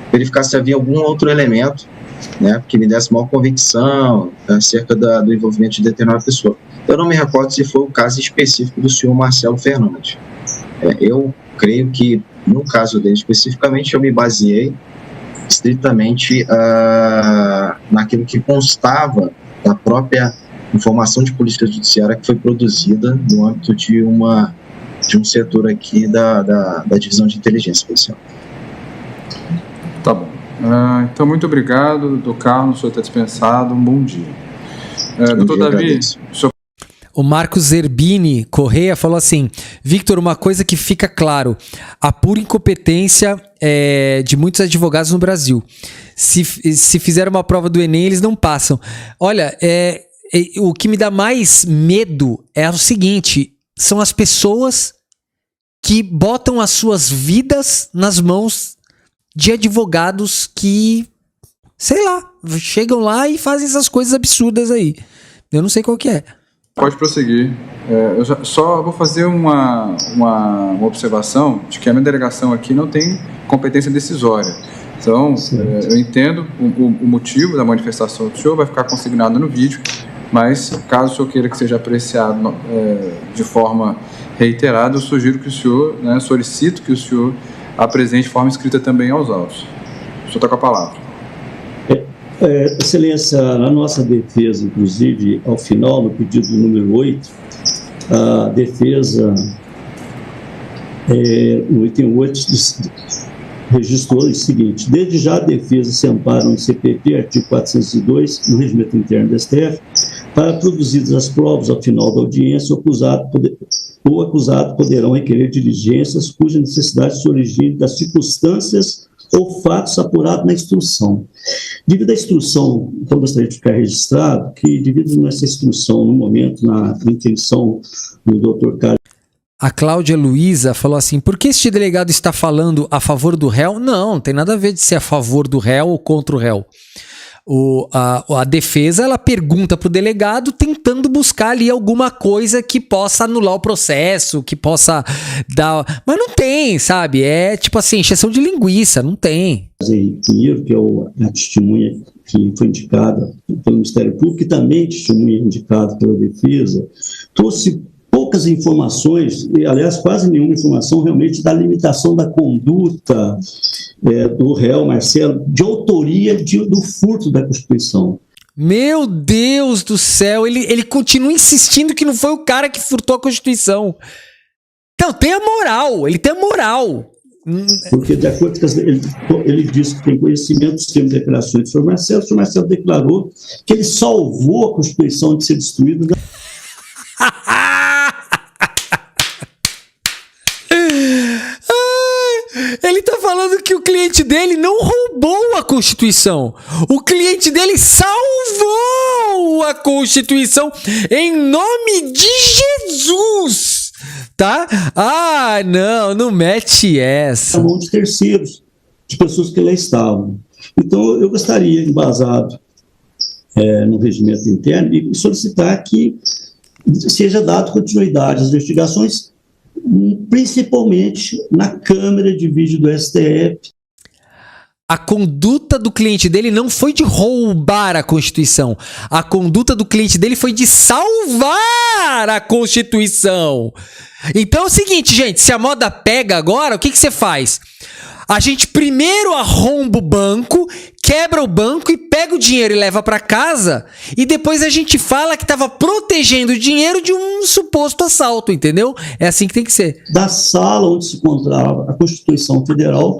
verificar se havia algum outro elemento, né, que me desse maior convicção acerca do envolvimento de determinada pessoa. Eu não me recordo se foi o caso específico do senhor Marcelo Fernandes. Eu creio que, no caso dele especificamente, eu me baseei estritamente naquilo que constava da própria informação de polícia judiciária que foi produzida no âmbito de um setor aqui da divisão de inteligência policial. Tá bom. Então, muito obrigado, doutor Carlos, o senhor está dispensado, um bom dia. Doutor Davi, o Marcos Zerbini Correia falou assim: Victor, uma coisa que fica claro, a pura incompetência de muitos advogados no Brasil. Se fizer uma prova do Enem, eles não passam. Olha, o que me dá mais medo é o seguinte, são as pessoas que botam as suas vidas nas mãos de advogados que, sei lá, chegam lá e fazem essas coisas absurdas aí. Eu não sei qual que é. Pode prosseguir. Eu só vou fazer uma observação de que a minha delegação aqui não tem competência decisória. Então, eu entendo o motivo da manifestação do senhor, vai ficar consignado no vídeo, mas caso o senhor queira que seja apreciado de forma reiterada, eu sugiro que o senhor, né, solicito que o senhor apresente de forma escrita também aos autos. O senhor está com a palavra. Excelência, na nossa defesa, inclusive, ao final, no pedido número 8, a defesa, no item 8, registrou o seguinte: desde já a defesa se ampara no CPP, artigo 402, no regimento interno do STF, para produzidas as provas ao final da audiência, o acusado poderão requerer diligências cuja necessidade se origine das circunstâncias ou fatos apurados na instrução. Devido à instrução, então gostaria de ficar registrado que, devido a essa instrução, no momento, na intenção do doutor Carlos... A Cláudia Luiza falou assim: por que este delegado está falando a favor do réu? Não tem nada a ver de ser a favor do réu ou contra o réu. a defesa, ela pergunta pro delegado tentando buscar ali alguma coisa que possa anular o processo, que possa dar... Mas não tem, sabe? É tipo assim, encheção de linguiça, não tem. Pinheiro, que é a testemunha que foi indicada pelo Ministério Público, e também testemunha indicada pela defesa, trouxe poucas informações, e, aliás, quase nenhuma informação realmente da limitação da conduta do réu Marcelo, de autoria do furto da Constituição. Meu Deus do céu, ele continua insistindo que não foi o cara que furtou a Constituição. Então, tem a moral, ele tem a moral. Porque, de acordo com ele disse que tem conhecimento dos termos de declarações do senhor Marcelo, o senhor Marcelo declarou que ele salvou a Constituição de ser destruída. Ele tá falando que o cliente dele não roubou a Constituição. O cliente dele salvou a Constituição em nome de Jesus. Tá? Ah, não mete essa. Na mão de terceiros, de pessoas que lá estavam. Então, eu gostaria, embasado no regimento interno, de solicitar que seja dado continuidade às investigações, principalmente na câmera de vídeo do STF. A conduta do cliente dele não foi de roubar a Constituição. A conduta do cliente dele foi de salvar a Constituição. Então é o seguinte, gente, se a moda pega agora, o que você faz? A gente primeiro arromba o banco, quebra o banco e pega o dinheiro e leva para casa, e depois a gente fala que estava protegendo o dinheiro de um suposto assalto, entendeu? É assim que tem que ser. Da sala onde se encontrava a Constituição Federal,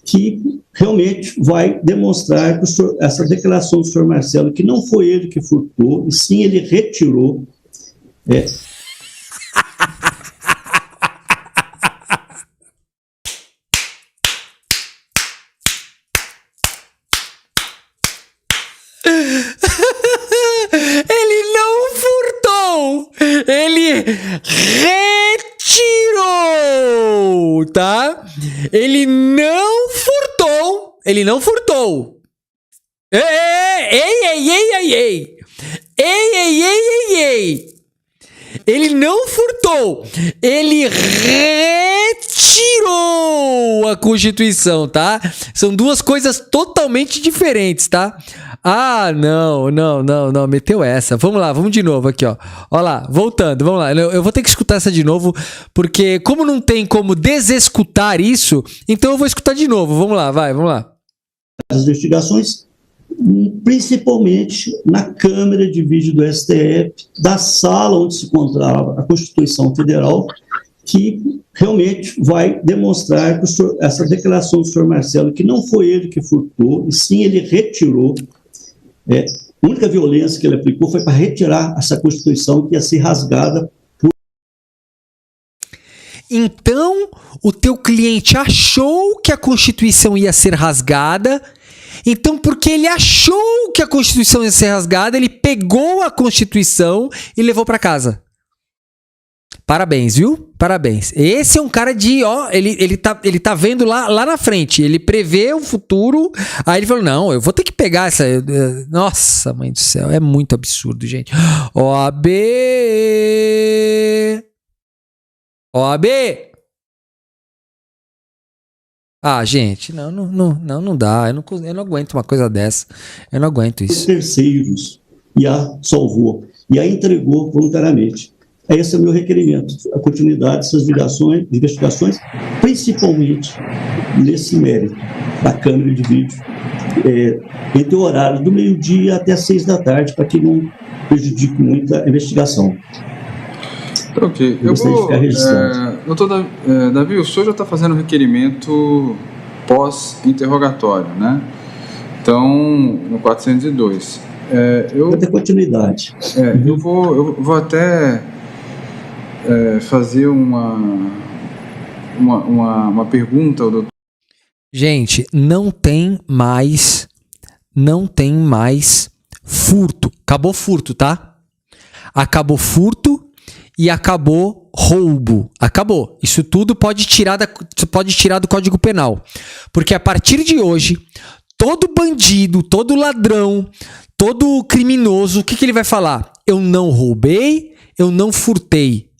que realmente vai demonstrar que essa declaração do senhor Marcelo, que não foi ele que furtou, e sim ele retirou. Ele não furtou! Ele retirou! Tá? Ele não furtou! Ele não furtou! Ei! Ele não furtou! Ele retirou a Constituição, tá? São duas coisas totalmente diferentes, tá? Ah, não, meteu essa. Vamos lá, vamos de novo aqui, ó. Ó lá, voltando, vamos lá. Eu vou ter que escutar essa de novo, porque como não tem como desescutar isso, então eu vou escutar de novo. Vamos lá, vamos lá. As investigações, principalmente na câmera de vídeo do STF, da sala onde se encontrava a Constituição Federal, que realmente vai demonstrar que essa declaração do senhor Marcelo, que não foi ele que furtou, e sim ele retirou. A única violência que ele aplicou foi para retirar essa Constituição que ia ser rasgada. Então, o teu cliente achou que a Constituição ia ser rasgada. Então, porque ele achou que a Constituição ia ser rasgada, ele pegou a Constituição e levou para casa. Parabéns, viu? Parabéns. Esse é um cara de, ó, ele tá vendo lá na frente. Ele prevê o futuro. Aí ele falou, não, eu vou ter que pegar essa... Nossa, mãe do céu, é muito absurdo, gente. OAB! Ah, gente, não dá. Eu não aguento uma coisa dessa. Eu não aguento isso. Terceiros. E a salvou. E a entregou voluntariamente. Esse é o meu requerimento. A continuidade dessas investigações, principalmente nesse mérito da câmera de vídeo, entre o horário do meio-dia até 6 da tarde, para que não prejudique muito a investigação. Ok, eu vou... doutor Davi, o senhor já está fazendo um requerimento pós-interrogatório, né? Então, no 402. Vai ter continuidade. Eu vou até fazer uma pergunta ao doutor. Gente, não tem mais furto. Acabou furto, tá? Acabou furto e acabou roubo. Acabou. Isso tudo pode tirar do Código Penal. Porque a partir de hoje, todo bandido, todo ladrão, todo criminoso, o que ele vai falar? Eu não roubei, eu não furtei.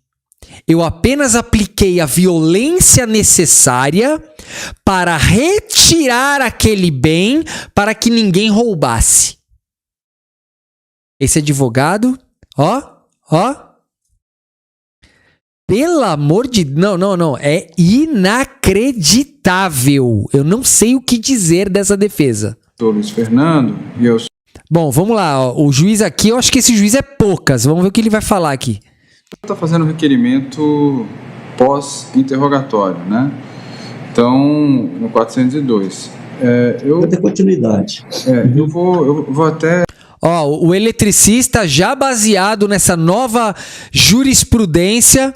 Eu apenas apliquei a violência necessária para retirar aquele bem para que ninguém roubasse. Esse advogado, ó. Pelo amor de... Não. É inacreditável. Eu não sei o que dizer dessa defesa. Doutor Luiz Fernando e eu... Bom, vamos lá. Ó. O juiz aqui, eu acho que esse juiz é poucas. Vamos ver o que ele vai falar aqui. Está fazendo requerimento pós-interrogatório, né? Então, no 402. Vai ter continuidade. Eu vou até... Ó, o eletricista, já baseado nessa nova jurisprudência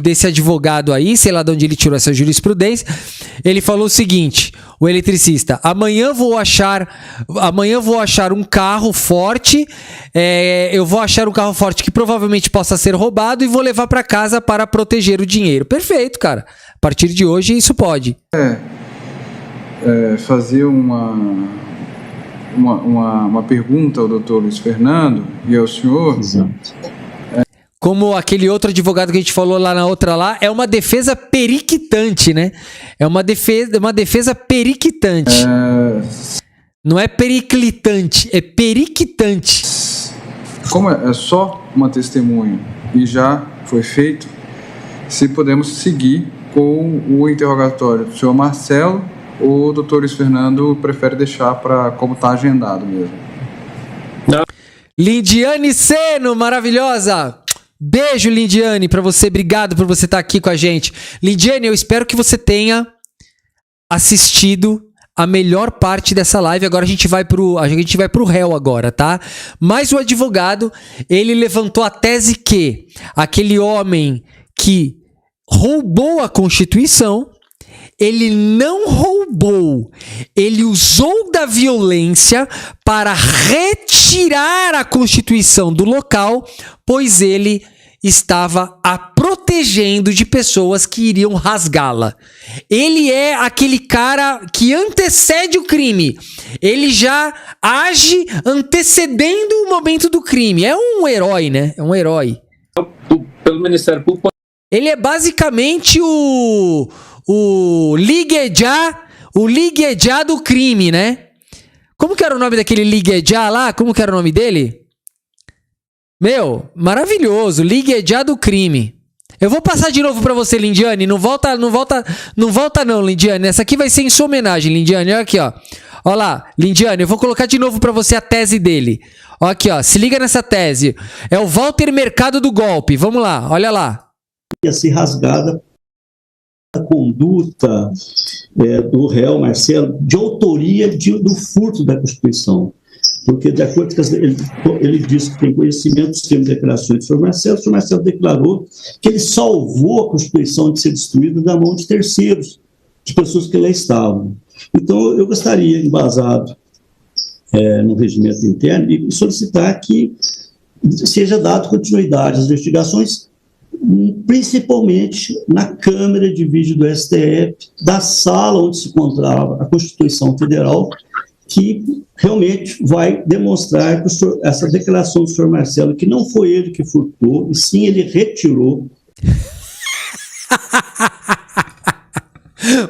desse advogado aí, sei lá de onde ele tirou essa jurisprudência, ele falou o seguinte, o eletricista: amanhã vou achar um carro forte, eu vou achar um carro forte que provavelmente possa ser roubado e vou levar para casa para proteger o dinheiro. Perfeito, cara. A partir de hoje isso pode. Fazer uma pergunta ao doutor Luiz Fernando e ao senhor. Exato. Como aquele outro advogado que a gente falou lá na outra lá, é uma defesa periquitante, né? É uma defesa periquitante. Não é periclitante, é periquitante. Como é só uma testemunha e já foi feito, se podemos seguir com o interrogatório do senhor Marcelo, ou o doutor Luiz Fernando prefere deixar para como está agendado mesmo? Não. Lindiane Seno, maravilhosa! Beijo, Lindiane, pra você. Obrigado por você estar aqui com a gente. Lindiane, eu espero que você tenha assistido a melhor parte dessa live. Agora a gente vai pro réu agora, tá? Mas o advogado, ele levantou a tese que aquele homem que roubou a Constituição, ele não roubou, ele usou da violência para retirar a Constituição do local, pois ele estava a protegendo de pessoas que iriam rasgá-la. Ele é aquele cara que antecede o crime. Ele já age antecedendo o momento do crime. É um herói, né? É um herói. Pelo Ministério Público. Ele é basicamente o Liguejá do crime, né? Como que era o nome daquele Liguejá lá? Como que era o nome dele? Meu, maravilhoso, Liguejá do crime. Eu vou passar de novo pra você, Lindiane. Não volta não, Lindiane. Essa aqui vai ser em sua homenagem, Lindiane. Olha aqui, ó. Olha lá, Lindiane, eu vou colocar de novo pra você a tese dele. Olha aqui, ó. Se liga nessa tese. É o Walter Mercado do golpe. Vamos lá, olha lá. Ia ser rasgada a conduta do réu Marcelo de autoria do furto da Constituição. Porque, de acordo com ele disse que tem conhecimento dos termos de declarações do senhor Marcelo, o senhor Marcelo declarou que ele salvou a Constituição de ser destruída da mão de terceiros, de pessoas que lá estavam. Então, eu gostaria, embasado no regimento interno, de solicitar que seja dado continuidade às investigações, principalmente na câmera de vídeo do STF, da sala onde se encontrava a Constituição Federal, que realmente vai demonstrar que essa declaração do senhor Marcelo, que não foi ele que furtou, e sim ele retirou.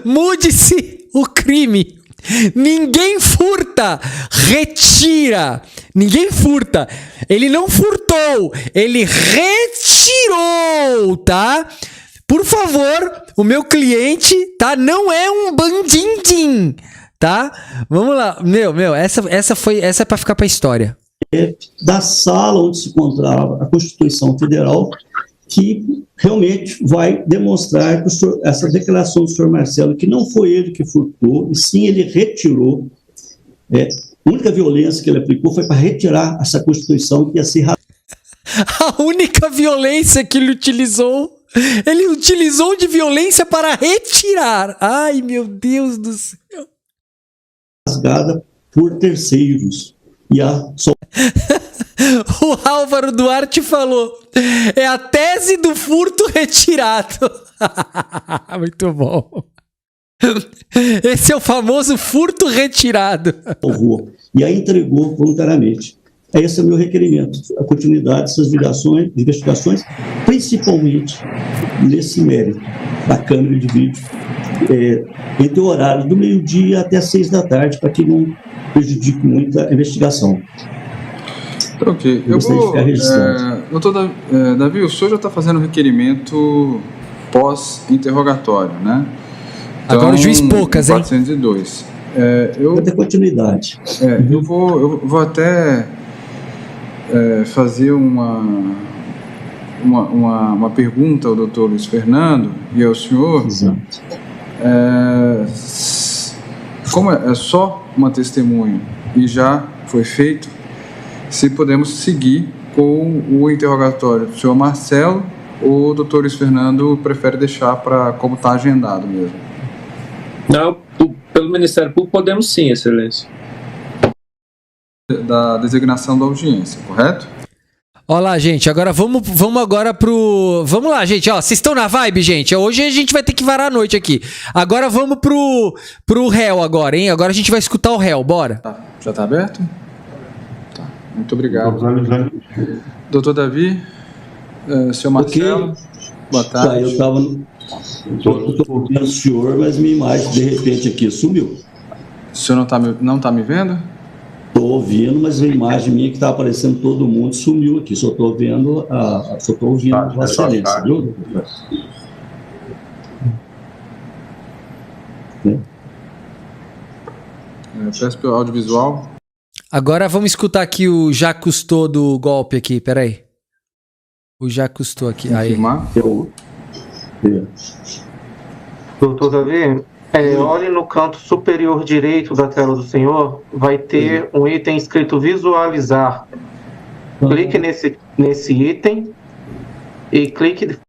Mude-se o crime. Ninguém furta, retira. Ninguém furta. Ele não furtou, ele retirou, tá? Por favor, o meu cliente, tá? Não é um bandindim, tá? Vamos lá. Meu, essa é pra ficar pra história. Da sala onde se encontrava a Constituição Federal, que realmente vai demonstrar que essa declaração do senhor Marcelo, que não foi ele que furtou, e sim ele retirou. A única violência que ele aplicou foi para retirar essa Constituição que ia ser... A única violência que ele utilizou de violência para retirar. Ai, meu Deus do céu. Rasgada por terceiros. E o Álvaro Duarte falou: é a tese do furto retirado. Muito bom. Esse é o famoso furto retirado. E aí entregou voluntariamente. Esse é o meu requerimento, a continuidade dessas investigações, principalmente nesse mérito da câmera de vídeo, entre o horário do meio-dia até 6 da tarde, para que não prejudique muito a investigação. Ok, eu vou... doutor Davi, o senhor já está fazendo um requerimento pós-interrogatório, né? Então, agora o juiz poucas, 402. Vai ter continuidade. Eu vou até fazer uma pergunta ao doutor Luiz Fernando e ao senhor. Exato. Como é só uma testemunha e já foi feito, se podemos seguir com o interrogatório do senhor Marcelo ou o doutor Luiz Fernando prefere deixar para como está agendado mesmo? Não, pelo Ministério Público podemos sim, Excelência. Da designação da audiência, correto? Olha lá, gente, agora vamos agora pro... Vamos lá, gente, ó, vocês estão na vibe, gente? Hoje a gente vai ter que varar a noite aqui. Agora vamos pro réu agora, hein? Agora a gente vai escutar o réu, bora. Já tá aberto? Tá, muito obrigado. Doutor Davi, senhor Marcelo, boa tarde. Eu estava ouvindo o senhor, mas minha imagem de repente aqui sumiu. O senhor não tá me vendo? Estou ouvindo, mas a imagem minha que está aparecendo todo mundo sumiu aqui. Só estou ouvindo Vossa Excelência, viu? Peço pelo audiovisual. Agora vamos escutar aqui o já custou do golpe aqui, peraí. O já custou aqui. Aí. Doutor Davi, olhe no canto superior direito da tela do senhor, vai ter um item escrito visualizar. Clique nesse item e clique...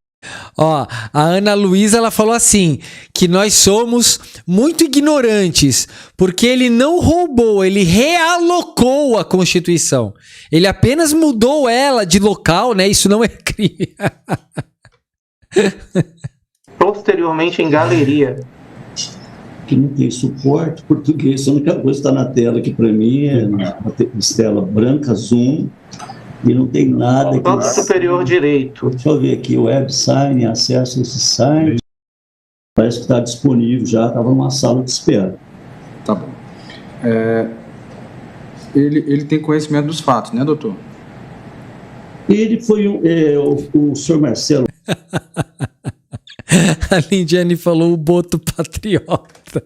Ó, a Ana Luísa, ela falou assim, que nós somos muito ignorantes, porque ele não roubou, ele realocou a Constituição. Ele apenas mudou ela de local, né? Isso não é crime. Posteriormente em galeria. Que não tem suporte português, a única coisa que está na tela aqui para mim é na tela branca, zoom, e não tem nada aqui. Canto superior direito. Deixa eu ver aqui, web sign, acesso a esse site. Parece que está disponível já, estava numa sala de espera. Tá bom. Ele tem conhecimento dos fatos, né, doutor? Ele foi o senhor Marcelo. A Lindiane falou o boto patriota.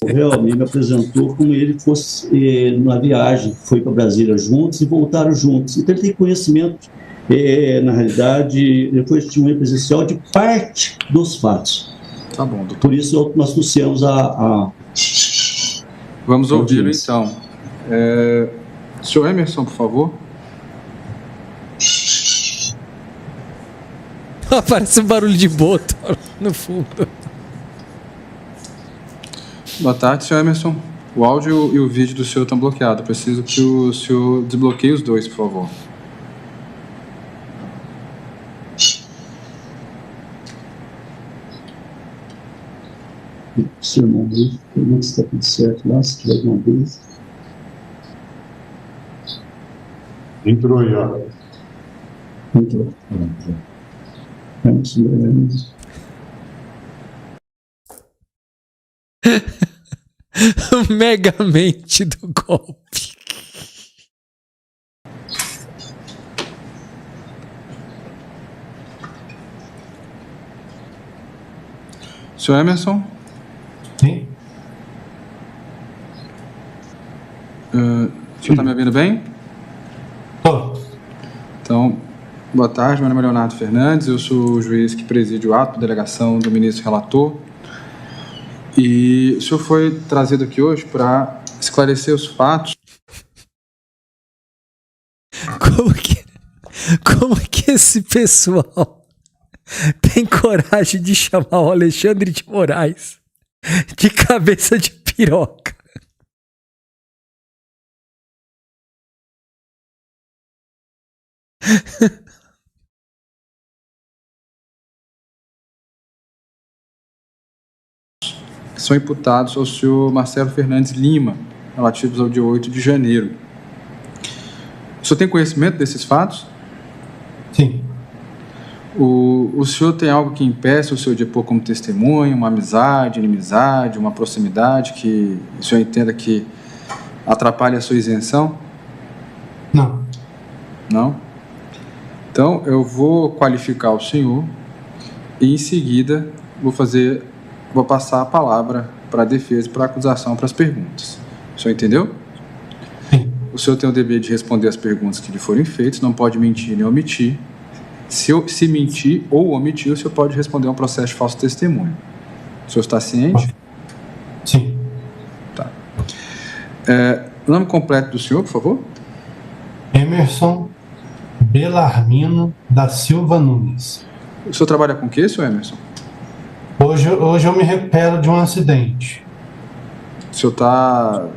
O réu me apresentou como ele fosse na viagem, foi para Brasília juntos e voltaram juntos. Então ele tem conhecimento, na realidade, depois de testemunha presencial de parte dos fatos. Tá bom, doutor. Por isso nós trouxemos a Vamos ouvi-lo então. Senhor Emerson, por favor. Parece um barulho de boto no fundo. Boa tarde, senhor Emerson. O áudio e o vídeo do senhor estão bloqueados. Preciso que o senhor desbloqueie os dois, por favor. Seu irmão, pergunta se está tudo certo lá, se tiver alguma dúvida. Entrou aí, ó. Entrou. Megamente do golpe. Senhor Emerson? Sim. O senhor está me ouvindo bem? Então, boa tarde, meu nome é Leonardo Fernandes, eu sou o juiz que preside o ato de delegação do ministro relator. E o senhor foi trazido aqui hoje para esclarecer os fatos. Como que esse pessoal tem coragem de chamar o Alexandre de Moraes de cabeça de piroca? que são imputados ao senhor Marcelo Fernandes Lima, relativos ao dia 8 de janeiro. O senhor tem conhecimento desses fatos? Sim. O senhor tem algo que impeça o senhor de pôr como testemunha, uma amizade, inimizade, uma proximidade que o senhor entenda que atrapalhe a sua isenção? Não. Não? Então, eu vou qualificar o senhor e, em seguida, vou passar a palavra para a defesa, para a acusação, para as perguntas. O senhor entendeu? Sim. O senhor tem o dever de responder as perguntas que lhe forem feitas, não pode mentir nem omitir. Se mentir ou omitir, o senhor pode responder a um processo de falso testemunho. O senhor está ciente? Sim. Tá. O nome completo do senhor, por favor? Emerson Belarmino da Silva Nunes. O senhor trabalha com o que, senhor Emerson? Hoje eu me recupero de um acidente. O senhor está